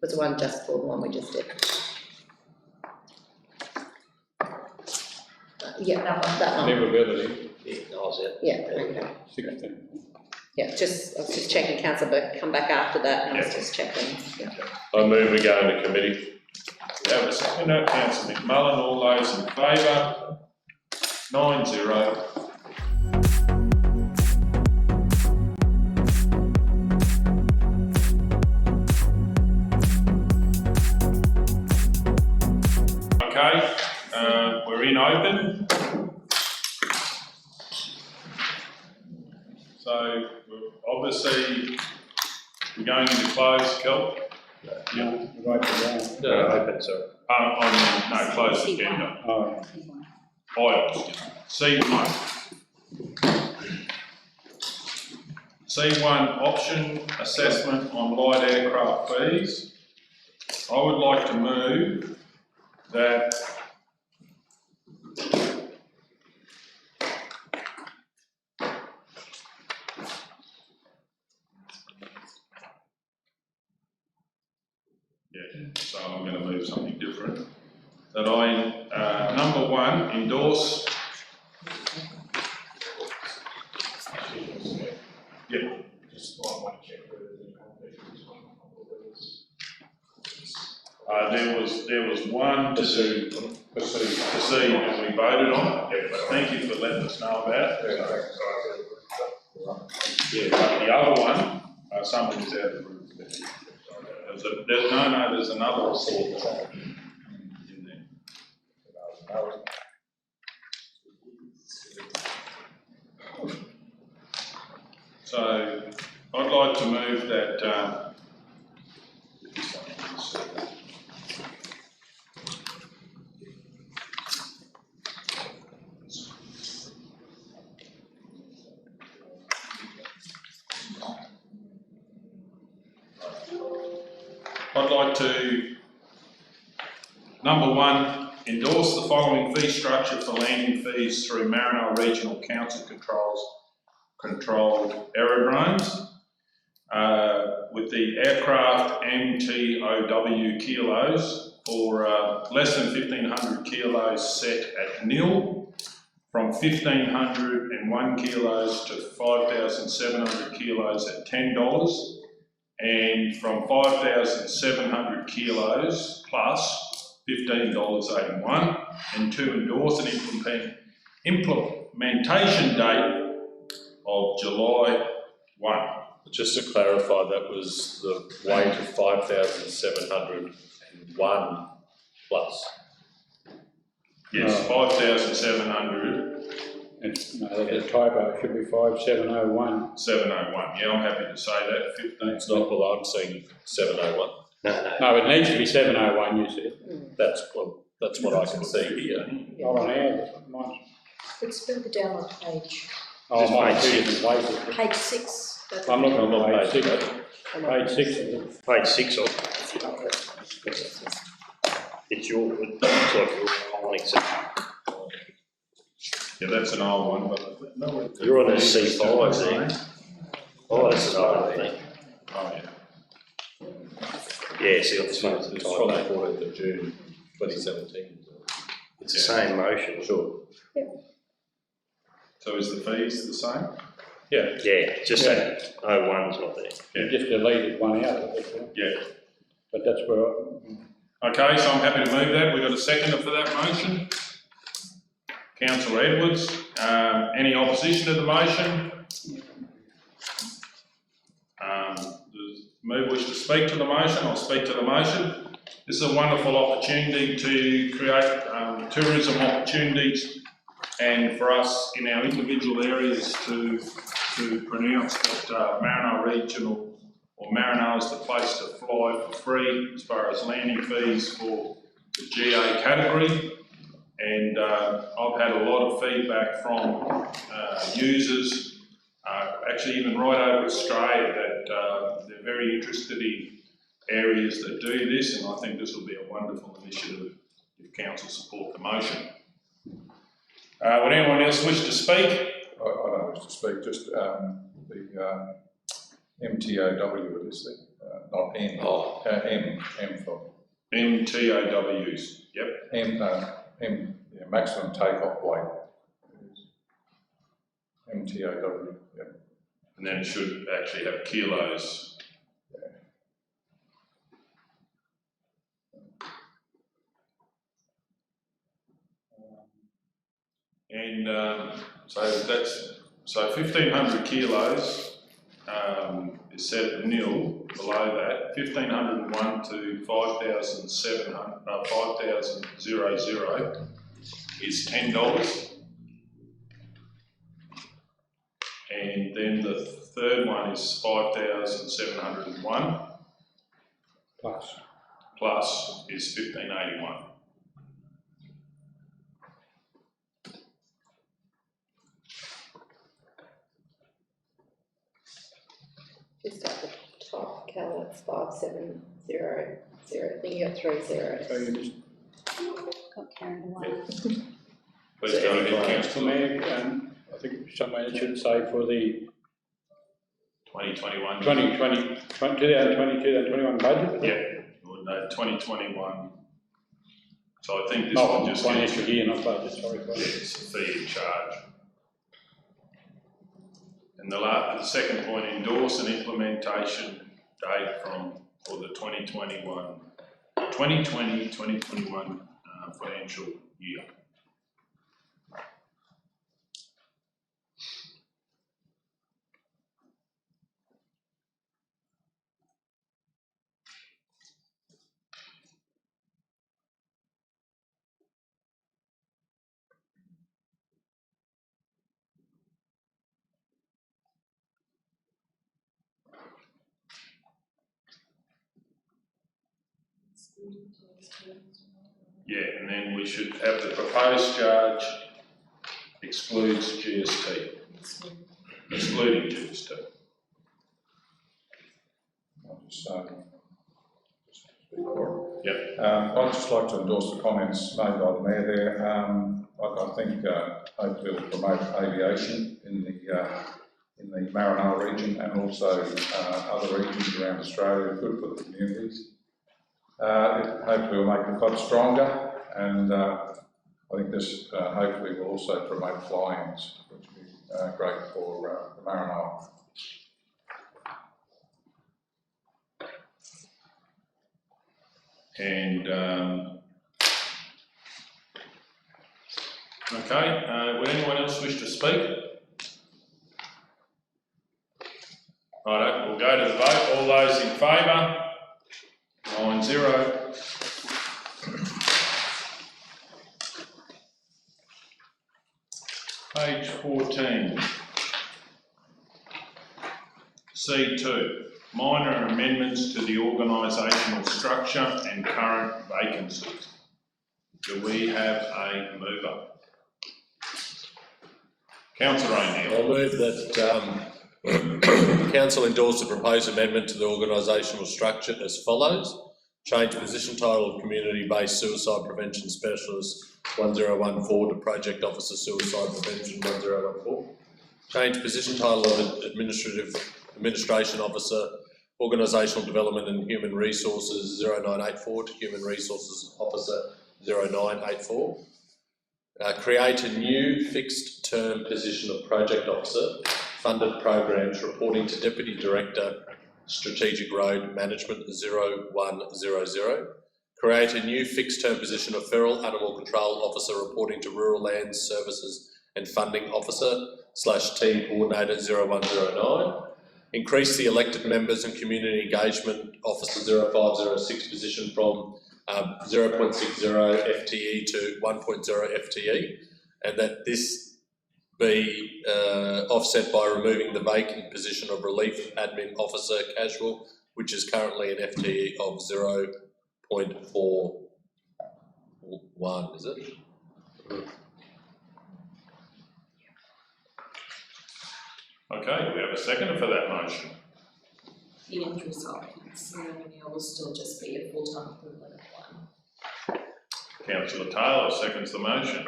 Was the one just for the one we just did? Yeah, that one. Livability, Yeah, that was it. Yeah, okay. 16. Yeah, I was just checking, councillor, but come back after that, and I was just checking, yeah. I move we go into committee. We have a seconder, councillor McMullen. All those in favour? 9-0. Okay, we're in open. So obviously we're going into closed, Kel. Yeah, right to No, open, sorry. No, closed agenda. Oh, Items. C1. C1 option assessment on light aircraft fees. I would like to move that so I'm going to move something different. That I, number one, endorse. Yeah. Just I want to check whether there's any conflict with this one. There was one to see, and we voted on it. But thank you for letting us know about it. Yeah, but the other one, someone is out of the room. There's another report in there. So I'd like to move that. I'd like to, number one, endorse the following fee structure for landing fees through Maranoa Regional Council controlled aerodromes, with the aircraft MTOW kilos for less than 1,500 kilos set at nil, from 1,501 kilos to 5,700 kilos at $10, and from 5,700 kilos plus $15.81, and to endorse an implementation date of July 1. Just to clarify, that was the weight of 5,701 plus. Yes, 5,700. No, the typo should be 5701. 701, yeah, I'm happy to say that. 15. It's not, well, I'm saying 701. No, it needs to be 701, you said. That's what I can see here. Not on ours, mine's. It's further down on page, Oh, mine's two different places. page 6. I'm looking I'm on on page page 6. Page 6 is it? Page 6 of. It's your, it looks like your colony section. Yeah, that's an old one, but no, You're on a C5 there. Oh, that's an old thing. Oh, yeah. Yeah, see on this one, it's It's the from the typo. 14th of June 2017. It's the same motion. Sure. So is the fees the same? Yeah. Yeah, just that 01's not there. You just deleted one out of it, Yeah. but that's where, Okay, so I'm happy to move that. We've got a seconder for that motion. Councillor Edwards. Any opposition to the motion? Does Move wish to speak to the motion? I'll speak to the motion. This is a wonderful opportunity to create tourism opportunities, and for us in our individual areas to pronounce that Maranoa Regional or Maranoa is the place to fly for free as far as landing fees for the GA category. And I've had a lot of feedback from users, actually even right over Australia, that they're very interested in areas that do this, and I think this will be a wonderful initiative if council support the motion. Would anyone else wish to speak? I don't wish to speak, just the MTOW, it is there, not N. Oh. M for. MTOWs, yep. Yeah, maximum takeoff weight. MTOW, yeah. And then it should actually have kilos. And so 1,500 kilos is set at nil. Below that, 1,501 to 5,700, 5,000 is $10. And then the third one is 5,701 plus is 1,581. Cal, that's 5700. I think you got 3 zeros. So you just, Got carried away. Please go ahead, for councillor. me, I think somewhere it should say for the 2021. 2021 budget. Yeah, well, no, 2021. So I think this Not one just financial gives, year, not budget, sorry. it's a fee and charge. And the second point, endorse an implementation date for the 2020-2021 financial year. Yeah, and then we should have the proposed charge excludes GST, excluding GST. I'll just speak for Yep. it. I'd just like to endorse the comments made by the Mayor there. I think hopefully it will promote aviation in the Maranoa region and also other regions around Australia, good for the communities. It hopefully will make the club stronger, and I think this hopefully will also promote fly-ins, which will be great for the Maranoa. And okay, would anyone else wish to speak? Righto, we'll go to the vote. All those in favour? 9-0. Page 14. C2. Minor amendments to the organisational structure and current vacancies. Do we have a mover? Councillor O'Neill. I'll move that the council endorse the proposed amendment to the organisational structure as follows. Change position title of Community-Based Suicide Prevention Specialist 1014 to Project Officer Suicide Prevention 1014. Change position title of Administration Officer Organisational Development and Human Resources 0984 to Human Resources Officer 0984. Create a new fixed term position of Project Officer Funded Programs reporting to Deputy Director Strategic Road Management 0100. Create a new fixed term position of Feral Animal Control Officer reporting to Rural Lands Services and Funding Officer / Team Coordinator 0109. Increase the elected members and community engagement officer 0506 position from 0.60 FTE to 1.0 FTE, and that this be offset by removing the vacant position of Relief Admin Officer Casual, which is currently an FTE of 0.41, is it? Okay, do we have a seconder for that motion? The end result, Councillor O'Neill will still just be a full-time equivalent of 1. Councillor Taylor seconds the motion.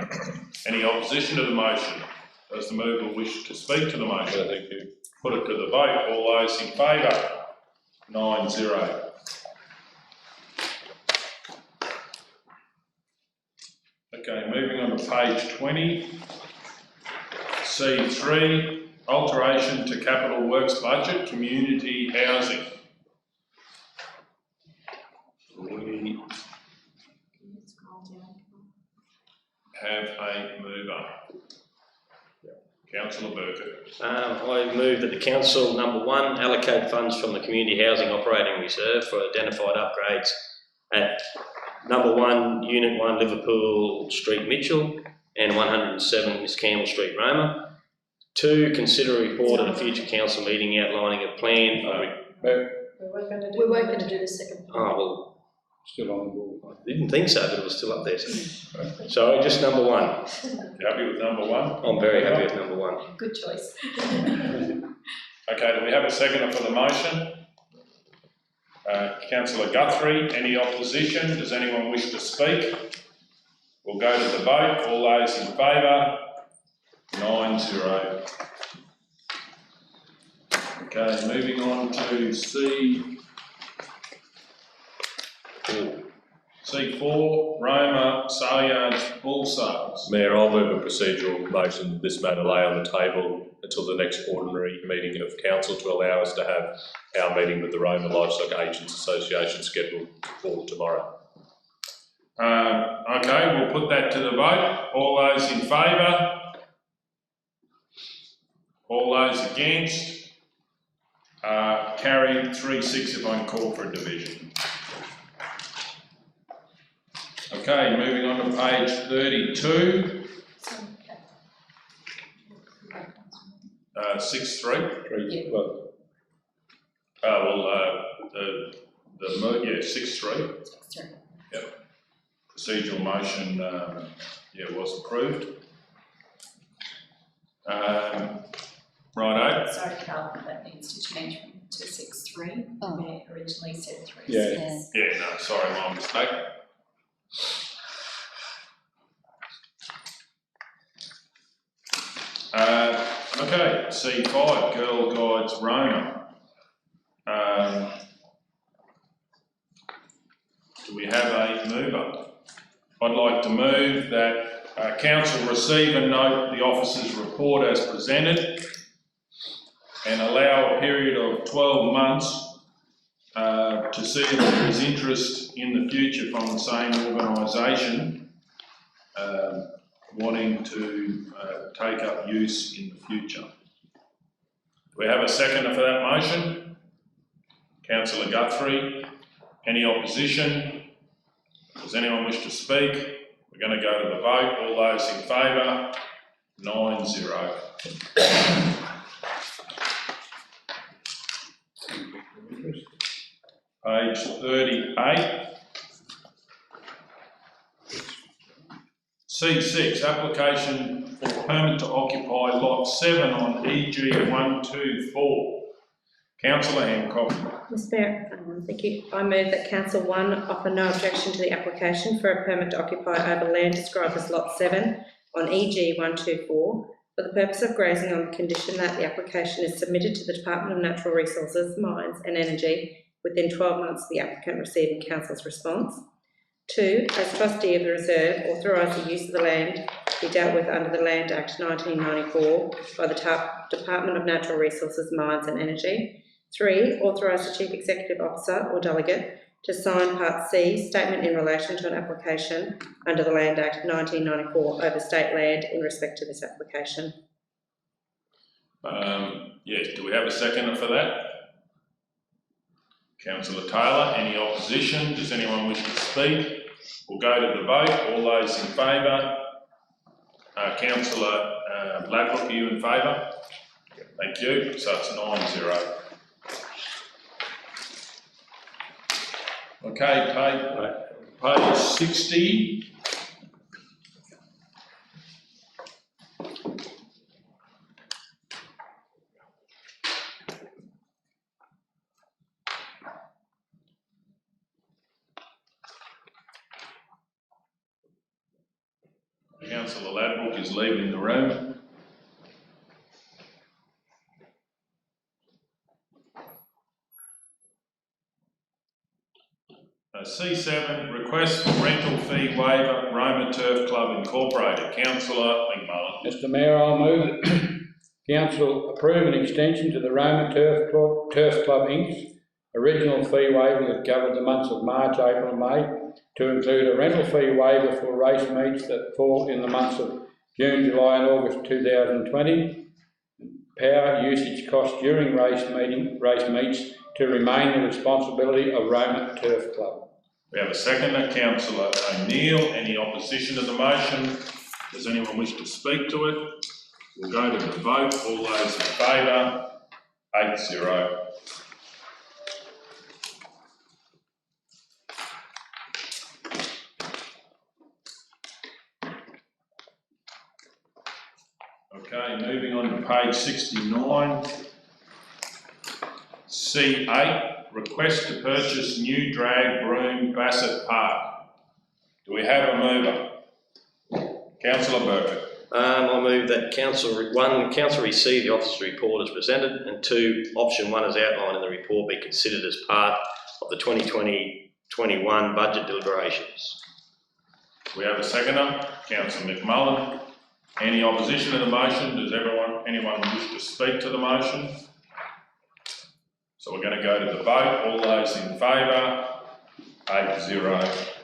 Any opposition to the motion? Does the mover wish to speak to the motion? No, thank you. Put it to the vote. All those in favour? 9-0. Okay, moving on to page 20. C3. Alteration to Capital Works Budget, Community Housing. We have a mover. Councillor Burkett. I move that the council, number one, allocate funds from the Community Housing Operating Reserve for identified upgrades at number 1, Unit 1, Liverpool Street, Mitchell, and 107 Miss Campbell Street, Roma. 2, consider a report at a future council meeting outlining a plan. We weren't going to do the second part. Oh, well, Still on the ball. I didn't think so, but it was still up there. Sorry, just number 1. You happy with number 1? I'm very happy with number 1. Good choice. Okay, do we have a seconder for the motion? Councillor Guthrie, any opposition? Does anyone wish to speak? We'll go to the vote. All those in favour? 9-0. Okay, moving on to C4, Roma sale yards, bull sales. Mayor, I'll move a procedural motion that this matter lay on the table until the next ordinary meeting of council to allow us to have our meeting with the Roma Livestock Agents Association scheduled for tomorrow. Okay, we'll put that to the vote. All those in favour? All those against? Carried 3-6 if I'm called for a division. Okay, moving on to page 32. 6-3. Yeah, 6-3. Yep. Procedural motion, was approved. Righto. Sorry, Carl, that needs to change to 6-3. Oh. The mayor originally said 3-6. Yeah. Yeah, no, sorry, my mistake. Okay, C5, Girl Guides Roma. Do we have a mover? I'd like to move that council receive and note the officer's report as presented and allow a period of 12 months to see if there is interest in the future from the same organisation wanting to take up use in the future. Do we have a seconder for that motion? Councillor Guthrie. Any opposition? Does anyone wish to speak? We're going to go to the vote. All those in favour? 9-0. Page 38. C6, application for permit to occupy lot 7 on EG 124. Councillor Hancock. Mr Mayor, thank you. I move that Council 1 offer no objection to the application for a permit to occupy over land described as lot 7 on EG 124 for the purpose of grazing on the condition that the application is submitted to the Department of Natural Resources, Mines and Energy within 12 months of the applicant receiving Council's response. 2, as trustee of the reserve, authorise the use of the land be dealt with under the Land Act 1994 by the Department of Natural Resources, Mines and Energy. 3, authorise the Chief Executive Officer or Delegate to sign Part C, Statement in relation to an application under the Land Act 1994 over state land in respect to this application. Yes, do we have a seconder for that? Councillor Taylor, any opposition? Does anyone wish to speak? We'll go to the vote. All those in favour? Councillor Ladbrook, are you in favour? Thank you. So it's 9-0. Okay, page 60. Councillor Ladbrook is leaving the room. C7, request for rental fee waiver, Roma Turf Club Incorporated. Councillor McMullen. Mr Mayor, I'll move that council approve an extension to the Roma Turf Club Inc.'s original fee waiver that covered the months of March, April and May to include a rental fee waiver for race meets that fall in the months of June, July and August 2020. Power usage costs during race meets to remain the responsibility of Roma Turf Club. We have a seconder, Councillor O'Neill. Any opposition to the motion? Does anyone wish to speak to it? We'll go to the vote. All those in favour? 8-0. Okay, moving on to page 69. C8. request to purchase new drag broom Bassett Park. Do we have a mover? Councillor Burkett. I move that council receive the officer's report as presented, and 2, option 1 as outlined in the report be considered as part of the 2020-21 budget deliberations. We have a seconder, Councillor McMullen. Any opposition to the motion? Does anyone wish to speak to the motion? So we're going to go to the vote. All those in favour? 8-0.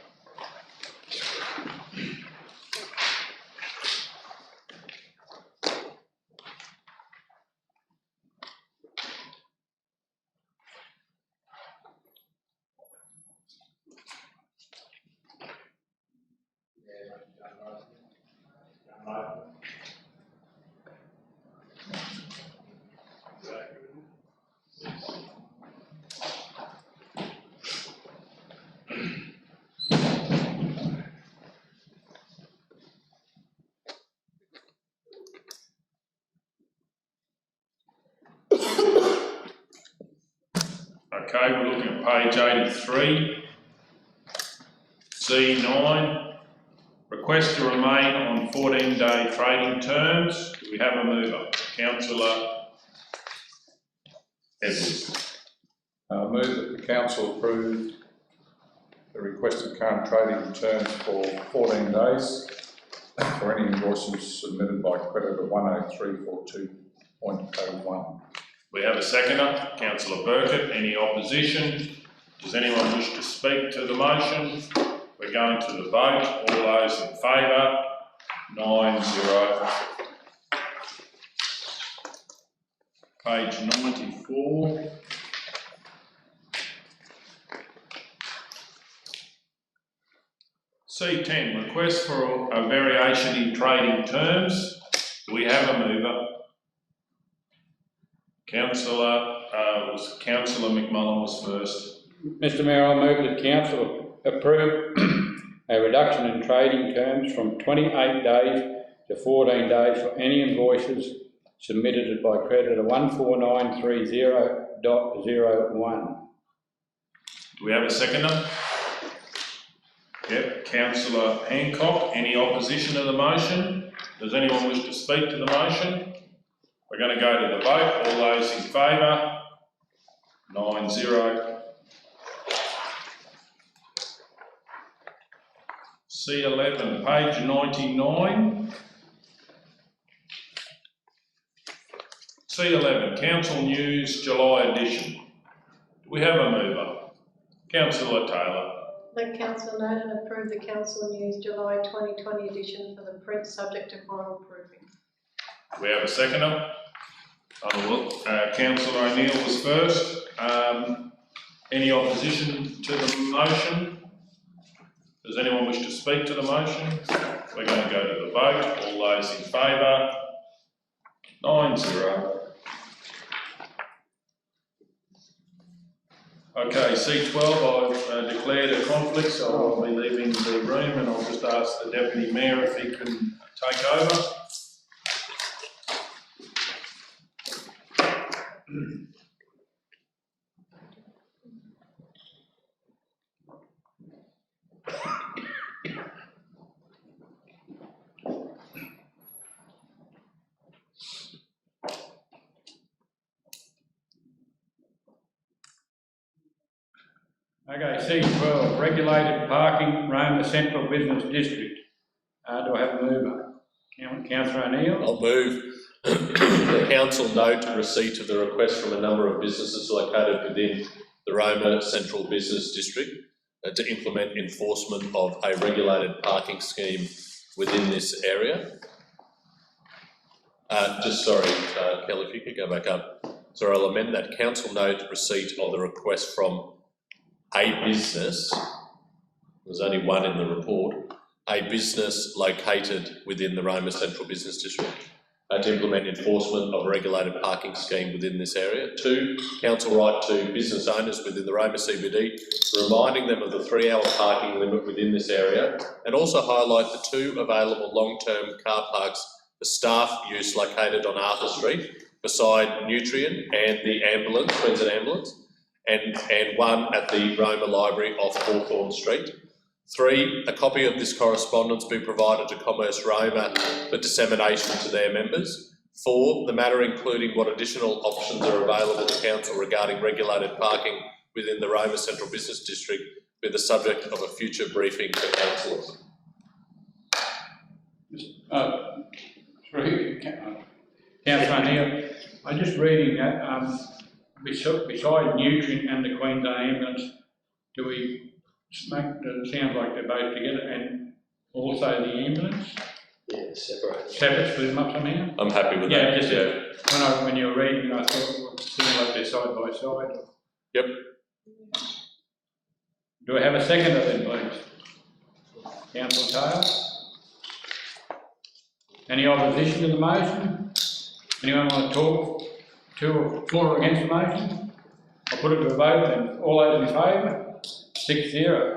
Okay, we're looking at page 83, C9, request to remain on 14-day trading terms. Do we have a mover? Councillor Edwards. Move that the council approve the requested current trading terms for 14 days for any invoices submitted by creditor 10342.01. We have a seconder, Councillor Burkett. Any opposition? Does anyone wish to speak to the motion? We're going to the vote. All those in favour? 9-0. Page 94. C10, request for a variation in trading terms. Do we have a mover? Councillor McMullen was first. Mr Mayor, I move that council approve a reduction in trading terms from 28 days to 14 days for any invoices submitted by creditor 14930.01. Do we have a seconder? Yep, Councillor Hancock. Any opposition to the motion? Does anyone wish to speak to the motion? We're going to go to the vote. All those in favour? 9-0. C11, page 99. C11, Council News, July edition. Do we have a mover? Councillor Taylor. Let council note and approve the Council News July 2020 edition for the print subject to final proofing. Do we have a seconder? Councillor O'Neill was first. Any opposition to the motion? Does anyone wish to speak to the motion? We're going to go to the vote. All those in favour? 9-0. Okay, C12, I've declared a conflict, so I'll be leaving the room, and I'll just ask the Deputy Mayor if he can take over. Okay, C12, regulated parking, Roma Central Business District. Do I have a mover? Councillor O'Neill? I'll move the council note receipt of the request from a number of businesses located within the Roma Central Business District to implement enforcement of a regulated parking scheme within this area. Kelly, if you could go back up. So I'll amend that council note receipt of the request from a business, there's only one in the report, a business located within the Roma Central Business District to implement enforcement of a regulated parking scheme within this area. 2, council right to business owners within the Roma CBD, reminding them of the 3-hour parking limit within this area, and also highlight the 2 available long-term car parks for staff use located on Arthur Street beside Nutrient and the ambulance, Queensland Ambulance, and one at the Roma Library off Hawthorne Street. 3, a copy of this correspondence be provided to Commerce Roma for dissemination to their members. 4, the matter including what additional options are available to Council regarding regulated parking within the Roma Central Business District be the subject of a future briefing for councillors. Councillor Neil, I'm just reading that, beside nutrient and the Queensland ambulance, do we make, it sounds like they're both together, and also the ambulance? Yeah, separate. Separate, split them up somehow? I'm happy with Yeah, that. just when you were reading, I thought, well, seemed like they're side by side. Yep. Do I have a seconder then, please? Councillor Taylor? Any opposition to the motion? Anyone want to talk for or against the motion? I'll put it to a vote, and all those in favour? 6-0.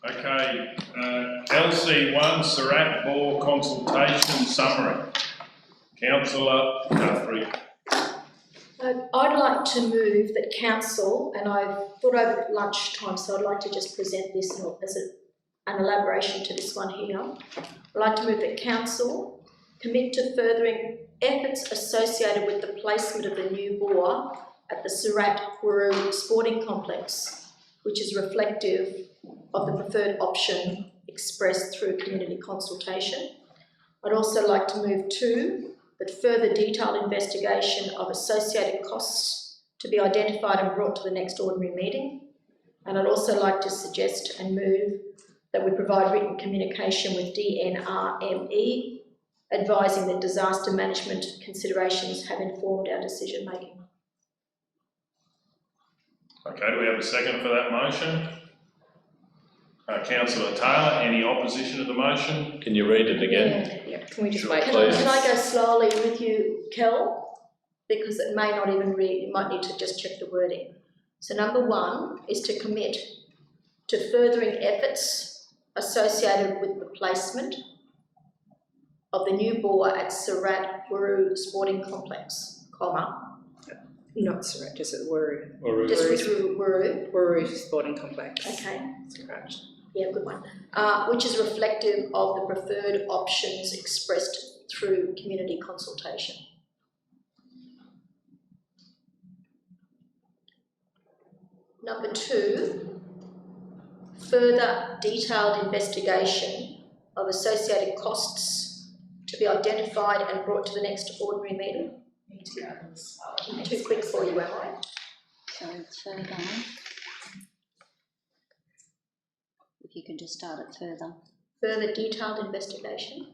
Okay, LC1 Surat Board Consultation Summary. Councillor Guthrie. I'd like to move that council, and I thought over lunchtime, so I'd like to just present this as an elaboration to this one here. I'd like to move that council commit to furthering efforts associated with the placement of the new bore at the Surat Wuru Sporting Complex, which is reflective of the preferred option expressed through community consultation. I'd also like to move 2, that further detailed investigation of associated costs to be identified and brought to the next ordinary meeting. And I'd also like to suggest and move that we provide written communication with DNRME, advising that disaster management considerations have informed our decision making. Okay, do we have a second for that motion? Councillor Taylor, any opposition to the motion? Can you read it again? Yeah, can we just Sure. wait? Can I go slowly with you, Kel? Because it may not even read, you might need to just check the wording. So number 1 is to commit to furthering efforts associated with the placement of the new bore at Surat Wuru Sporting Complex, comma. Not Surat, just at Wuru. Just Wuru. Wuru Sporting Complex. Okay. Surat. Yeah, good one. Which is reflective of the preferred options expressed through community consultation. Number 2, further detailed investigation of associated costs to be identified and brought to the next ordinary meeting. Too quick for you, am I? So further, if you could just start it further. Further detailed investigation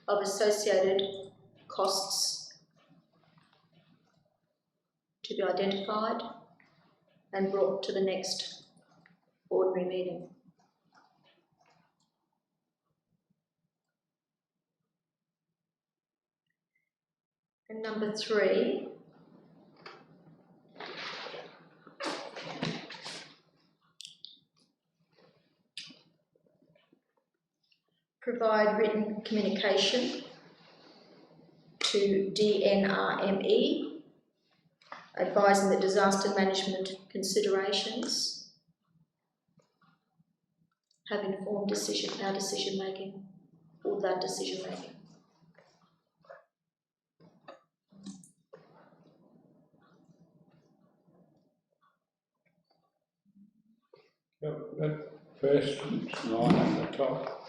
of associated costs to be identified and brought to the next ordinary meeting. And number 3, provide written communication to DNRME, advising that disaster management considerations have informed our decision making, or that decision making. That first line on the top,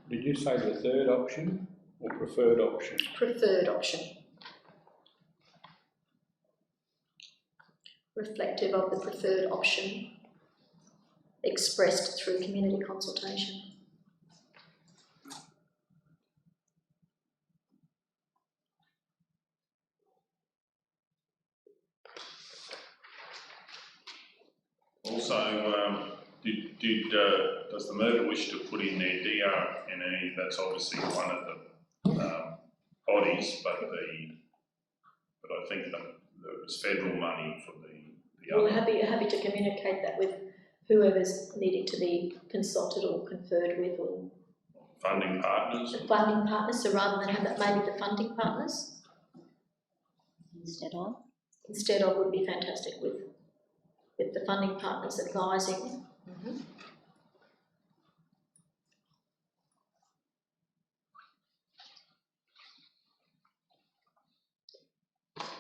did you say the third option or preferred option? Preferred option. reflective of the preferred option expressed through community consultation. Also, does the mover wish to put in their DRNE? That's obviously one of the bodies, but I think that there was federal money for the Well, other. happy to communicate that with whoever's needing to be consulted or conferred with, or Funding partners. the funding partners. So rather than have that, maybe the funding partners instead of would be fantastic with the funding partners advising.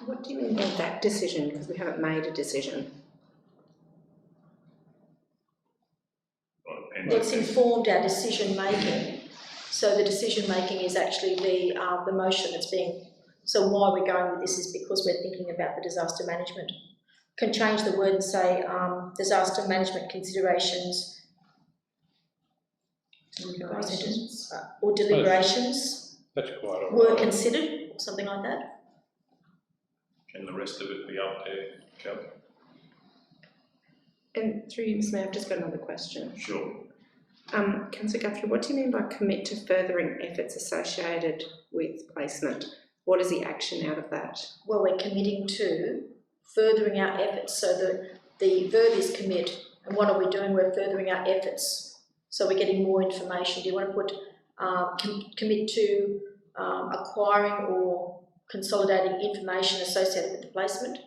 What do you mean by that decision? Because we haven't made a decision. Well, it's informed our decision making. So the decision making is actually the motion that's being. So why we're going with this is because we're thinking about the disaster management. Can change the word and say disaster management considerations or deliberations That's quite all right. were considered, or something like that. Can the rest of it be up there, Kelly? And through you, Ms. Mayor, I've just got another question. Sure. Councillor Guthrie, what do you mean by commit to furthering efforts associated with placement? What is the action out of that? Well, we're committing to furthering our efforts. So the verb is commit, and what are we doing? We're furthering our efforts. So we're getting more information. Do you want to put commit to acquiring or consolidating information associated with the placement?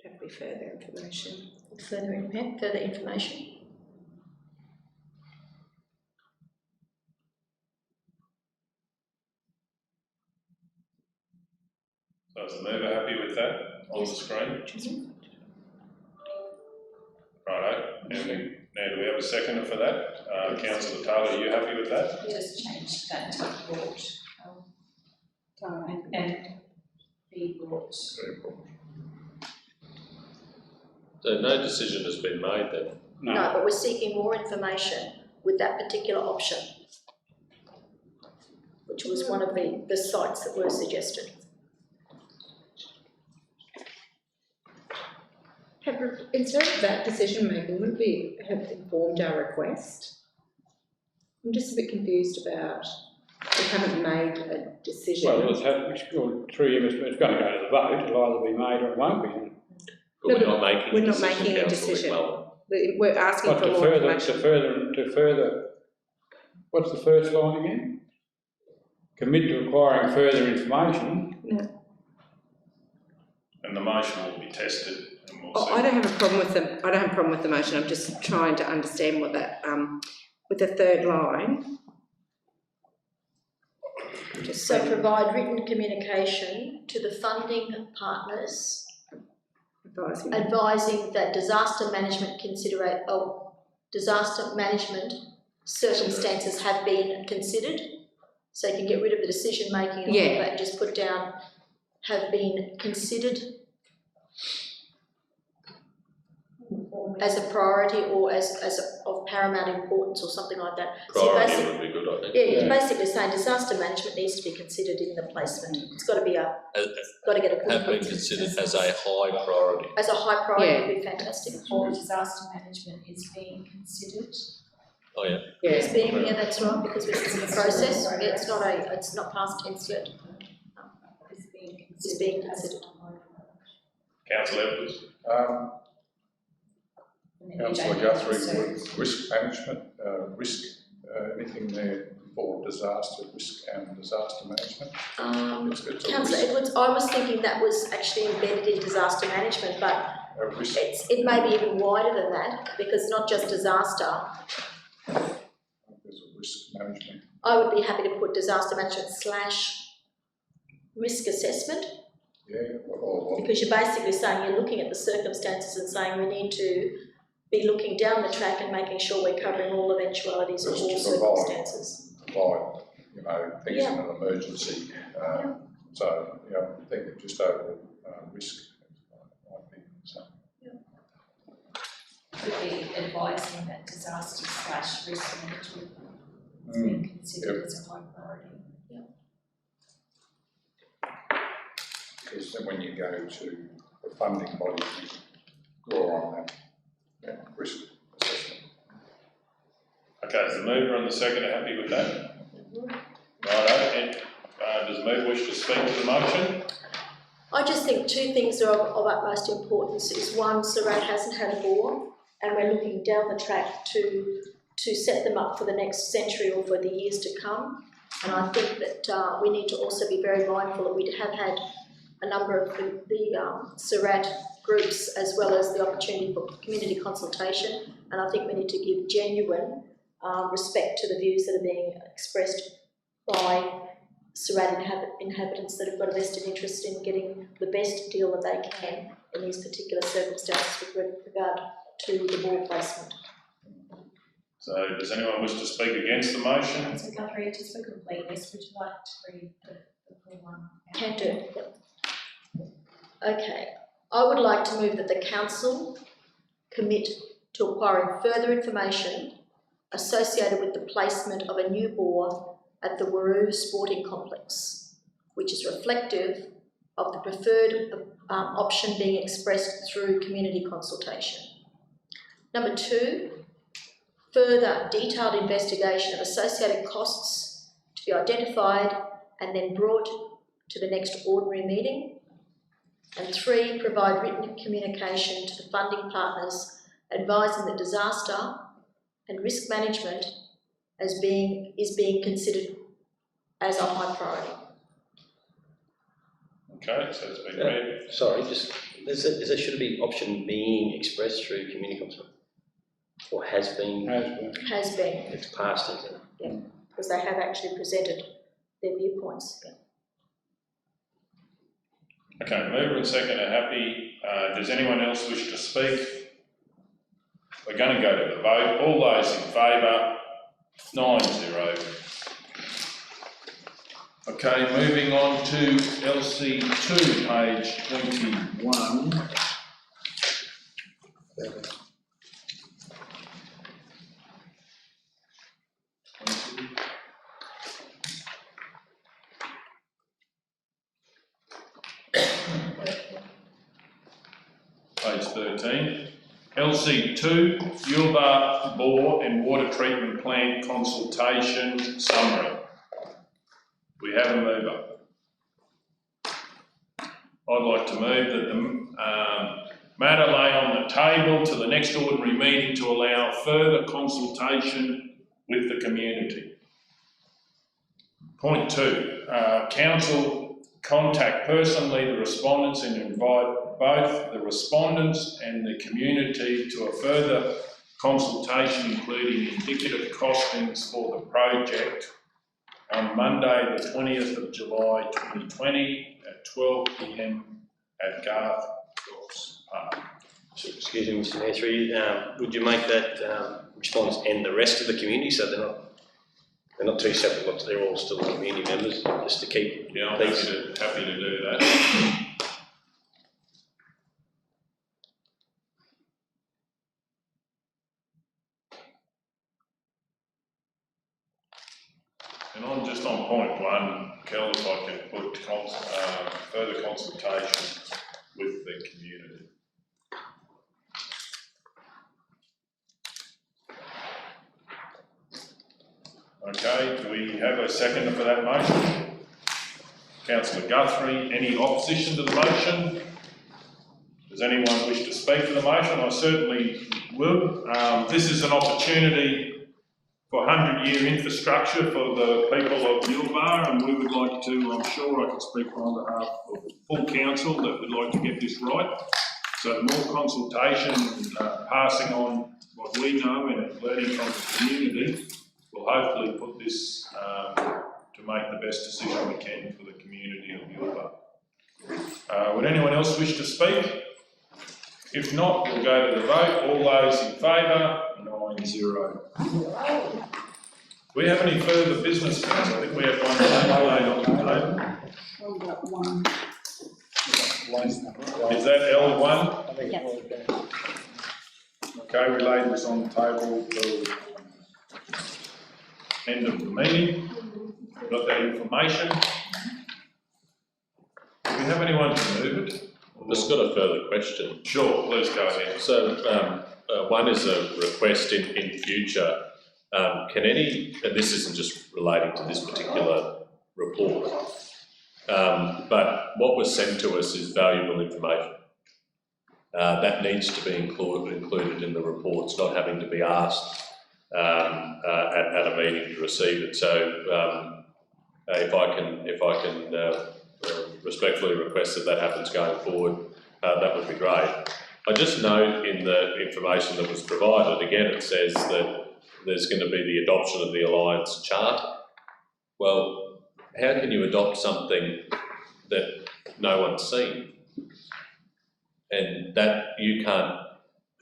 That would be further information. Further information. So is the mover happy with that on the screen? Righto. Now do we have a seconder for that? Councillor Taylor, are you happy with that? Just change that to brought, and be brought. So no decision has been made then? No, but we're seeking more information with that particular option, which was one of the sites that were suggested. Instead of that decision making, wouldn't we have informed our request? I'm just a bit confused about, we haven't made a decision. Well, it's going to go to the vote. It'll either be made or it won't be. But we're not making a decision. We're asking for more information. To further, what's the first line again? Commit to acquiring further information. No. And the motion will be tested. And we'll see. I don't have a problem with the. I don't have a problem with the motion. I'm just trying to understand what that. With the third line. So provide written communication to the funding partners. Advising that disaster management circumstances have been considered. So you can get rid of the decision making and all that and just put down have been considered as a priority or as of paramount importance or something like that. Priority would be good, I think. Yeah, you're basically saying disaster management needs to be considered in the placement. It's got to be got to get a have been considered as a high priority. As a high priority would be fantastic. Or disaster management is being considered. Oh yeah. It's being that's right, because it's in the process. It's not past tense yet. It's being considered. Councillor Edwards. Councillor Guthrie, risk management, anything there for disaster risk and disaster management? Councillor Edwards, I was thinking that was actually embedded in disaster management, but it may be even wider than that, because not just disaster. There's a risk management. I would be happy to put disaster management / risk assessment. Yeah, well, because you're basically saying you're looking at the circumstances and saying we need to be looking down the track and making sure we're covering all eventualities of all Just to provide- circumstances. Provide, you know, things in an emergency. So, you know, I think it's just overall risk. I think, so. Could be advising that disaster / risk management is being considered as a high priority. Because then when you go to the funding body, you draw on that risk assessment. Okay, is the mover and the seconder happy with that? Righto, and does the mover wish to speak to the motion? I just think two things are of utmost importance. Is one, Surat hasn't had a bore, and we're looking down the track to set them up for the next century or for the years to come. And I think that we need to also be very mindful that we have had a number of the Surat groups as well as the opportunity for community consultation, and I think we need to give genuine respect to the views that are being expressed by Surat inhabitants that have got a vested interest in getting the best deal that they can in these particular circumstances with regard to the ball placement. So does anyone wish to speak against the motion? Councillor Guthrie, just for completeness, would you like to read the full one? Can do. Yep. Okay. I would like to move that the council commit to acquiring further information associated with the placement of a new bore at the Waroo Sporting Complex, which is reflective of the preferred option being expressed through community consultation. Number 2, further detailed investigation of associated costs to be identified and then brought to the next ordinary meeting. And 3, provide written communication to the funding partners advising that disaster and risk management is being considered as a high priority. Okay, so it's been read. Sorry, just, should it be option being expressed through community consult? Or has been? Has been. It's past, isn't it? Yeah, because they have actually presented their viewpoints. Yeah. Okay, mover and seconder are happy. Does anyone else wish to speak? We're going to go to the vote. All those in favour? 9-0. Okay, moving on to LC2, page 21. Page 13. LC2, Yulba Bore and Water Treatment Plant Consultation Summary. We have a mover. I'd like to move that the matter lay on the table to the next ordinary meeting to allow further consultation with the community. Point 2, council contact personally the respondents and invite both the respondents and the community to a further consultation, including indicative costings for the project, on Monday the 20th of July 2020 at 12 p.m. at Garth Park. Excuse me, Mr Mayor, through you, would you make that response and the rest of the community so they're not two separate lots, they're all still community members, just to keep... Yeah, I'm happy to do that. And on just on point 1, Kel, if I can put further consultation with the community. Okay, do we have a seconder for that motion? Councillor Guthrie, any opposition to the motion? Does anyone wish to speak to the motion? I certainly will. This is an opportunity for 100-year infrastructure for the people of Yulbar, and we would like to, I'm sure I can speak on behalf of the full council, that we'd like to get this right. So more consultation, passing on what we know and learning from the community will hopefully put this to make the best decision we can for the community of Yulbar. Would anyone else wish to speak? If not, we'll go to the vote. All those in favour? 9-0. Do we have any further business, council? I think we have one laid on the table. Well, we've got one. Is that L1? Yep. Okay, we laid this on the table till end of the meeting. Got that information. Do we have anyone to move it? Just got a further question. Sure, please go ahead. So, one is a request in future. Can any, and this isn't just relating to this particular report, but what was sent to us is valuable information. That needs to be included in the reports, not having to be asked at a meeting to receive it. So, if I can respectfully request that happens going forward, that would be great. I just note in the information that was provided, again, it says that there's going to be the adoption of the Alliance Charter. Well, how can you adopt something that no one's seen? And that you can't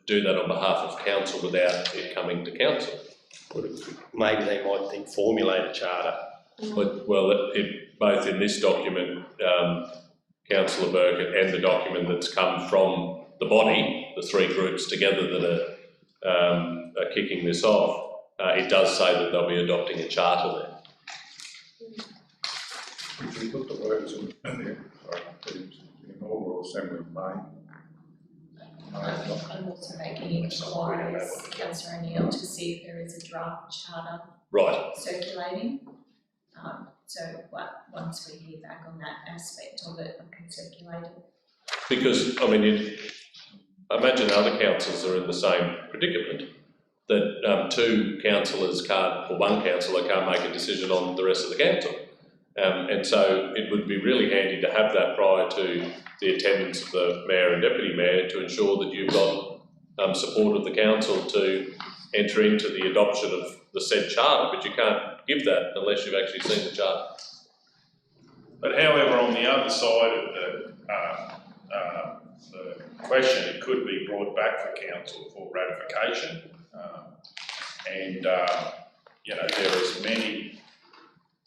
do that on behalf of council without it coming to council. Maybe they might think formulate a charter. But, well, both in this document, Councillor Burke, and the document that's come from the body, the three groups together that are kicking this off, it does say that they'll be adopting a charter there. If you put the words in the inaugural assembly in May. I'm also making inquiries, Councillor O'Neill, to see if there is a draft charter Right. circulating. So once we hear back on that aspect of it, I can circulate it. Because, I mean, I imagine other councils are in the same predicament, that two councillors can't, or one councillor can't make a decision on the rest of the council. And so it would be really handy to have that prior to the attendance of the Mayor and Deputy Mayor to ensure that you've got support of the council to enter into the adoption of the said charter, but you can't give that unless you've actually seen the charter. But however, on the other side of the question, it could be brought back for council for ratification. You know, there is many,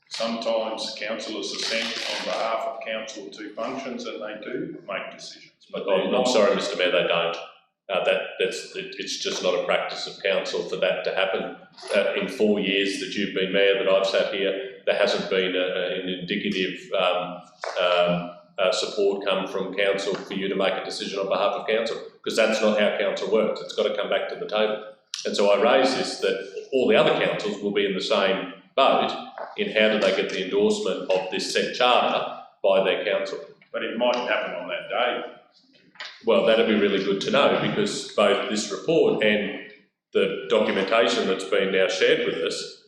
sometimes councillors are sent on behalf of council to functions and they do make decisions. But I'm sorry, Mr Mayor, they don't. It's just not a practice of council for that to happen. In 4 years that you've been mayor, that I've sat here, there hasn't been an indicative support come from council for you to make a decision on behalf of council, because that's not how council works. It's got to come back to the table. And so I raise this, that all the other councils will be in the same boat in how do they get the endorsement of this said charter by their council. But it mightn't happen on that day. Well, that'd be really good to know, because both this report and the documentation that's been now shared with us,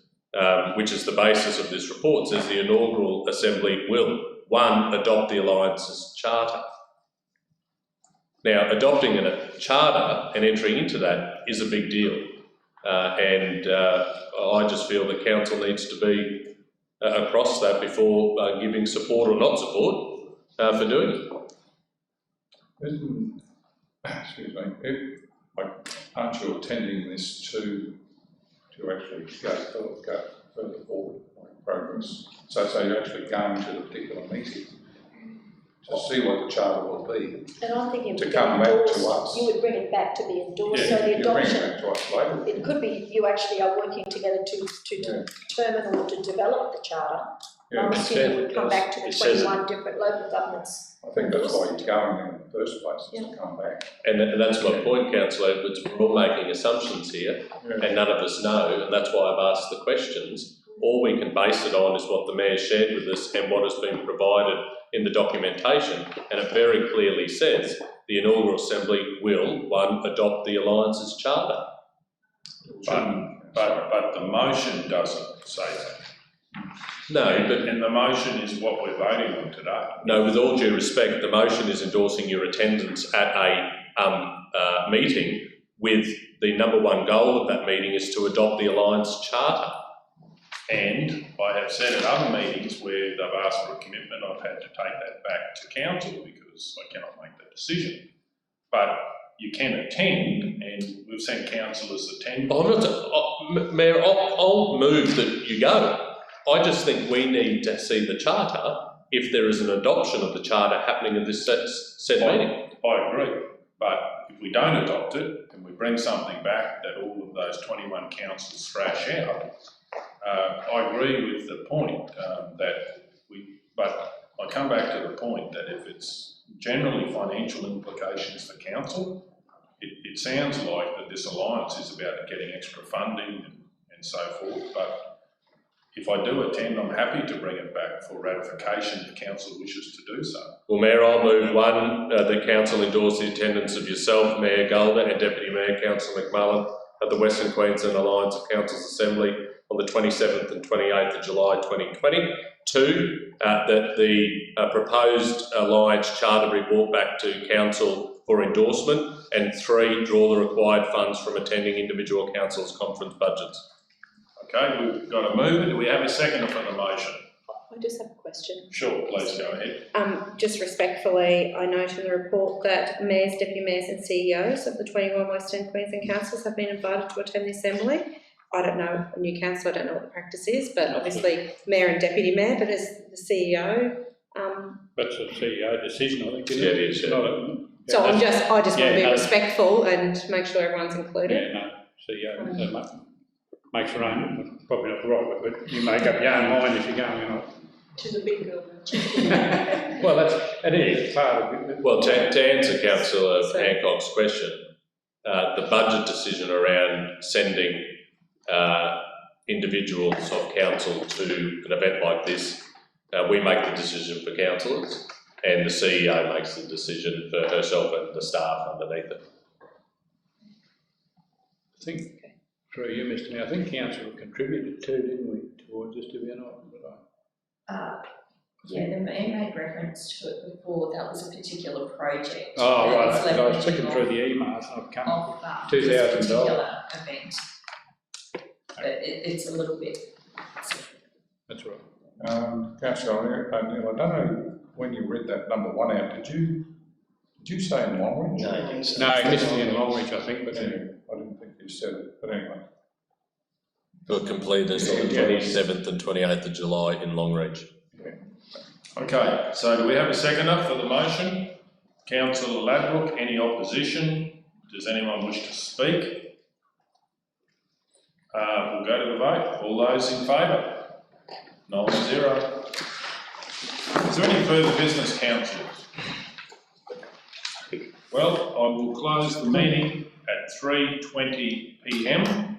which is the basis of this report, says the inaugural assembly will, 1, adopt the Alliance's charter. Now, adopting a charter and entering into that is a big deal. I just feel that council needs to be across that before giving support or not support for doing it. Excuse me, aren't you attending this to actually go further forward, like progress? So you're actually going to the particular meeting to see what the charter will be. And I'm thinking to come back to us. You would bring it back to be endorsed, so the you bring adoption. it back to us later. It could be you actually are working together to determine or to develop the charter. Yeah, I'm assuming it would come back to the it says 21 different local governments. I think that's why you're going in the first place, is to come back. And that's my point, Councillor Edwards. We're all making assumptions here, and none of us know, and that's why I've asked the questions. All we can base it on is what the Mayor shared with us and what has been provided in the documentation, and it very clearly says the inaugural assembly will, 1, adopt the Alliance's charter. But the motion doesn't say that. No, and the motion is what we're voting on today. No, with all due respect, the motion is endorsing your attendance at a meeting with the number 1 goal of that meeting is to adopt the Alliance charter. And I have said at other meetings where they've asked for a commitment, I've had to take that back to council because I cannot make that decision. But you can attend, and we've sent councillors attend. Mayor, I'll move that you go. I just think we need to see the charter if there is an adoption of the charter happening in this said meeting. I agree, but if we don't adopt it and we bring something back that all of those 21 councils thrash out, I agree with the point but I come back to the point that if it's generally financial implications for council, it sounds like that this alliance is about getting extra funding and so forth, but if I do attend, I'm happy to bring it back for ratification if council wishes to do so. Well, Mayor, I'll move one, the council endorse the attendance of yourself, Mayor Golder, and Deputy Mayor Councillor McMullen at the Western Queensland Alliance of Councils Assembly on the 27th and 28th of July 2020. 2, that the proposed Alliance Charter be brought back to Council for endorsement. And 3, draw the required funds from attending individual councils' conference budgets. Okay, we've got a mover. Do we have a seconder for the motion? I just have a question. Sure, please go ahead. Just respectfully, I note in the report that mayors, deputy mayors and CEOs of the 21 Western Queensland councils have been invited to attend the Assembly. I don't know, a new council, I don't know what the practice is, but obviously mayor and deputy mayor, but as the CEO, That's a CEO decision, I think, isn't Yeah, it? it is, yeah. Not a- so I just want to be no. respectful and make sure everyone's included. Yeah, no, CEO, makes her own, probably not the right word, but you make up your own mind if you're going or not. To the big girl. Well, it is part of it. Well, to answer Councillor Hancock's question, the budget decision around sending individuals of council to an event like this, we make the decision for councillors, and the CEO makes the decision for herself and the staff underneath it. I think, through you, Mr Mayor, I think council contributed too, didn't we, towards this, did we not? Yeah, the mayor made reference to it before, that was a particular project. Oh, that right, was I was leveraging flicking through the emails and I've come off $2,000. this particular event. But it's a little bit. That's right. Councillor O'Neill, I don't know when you read that number 1 out, did you say in Longreach? No, I didn't say. No, he missed it in Longreach, I think, but Anyway, I didn't think you said it, but anyway. For completeness on the 27th and 28th of July in Longreach. Okay, so do we have a seconder for the motion? Councillor Ladbroke, any opposition? Does anyone wish to speak? We'll go to the vote. All those in favour? 9-0. Is there any further business, councillors? Well, I will close the meeting at 3:20 p.m.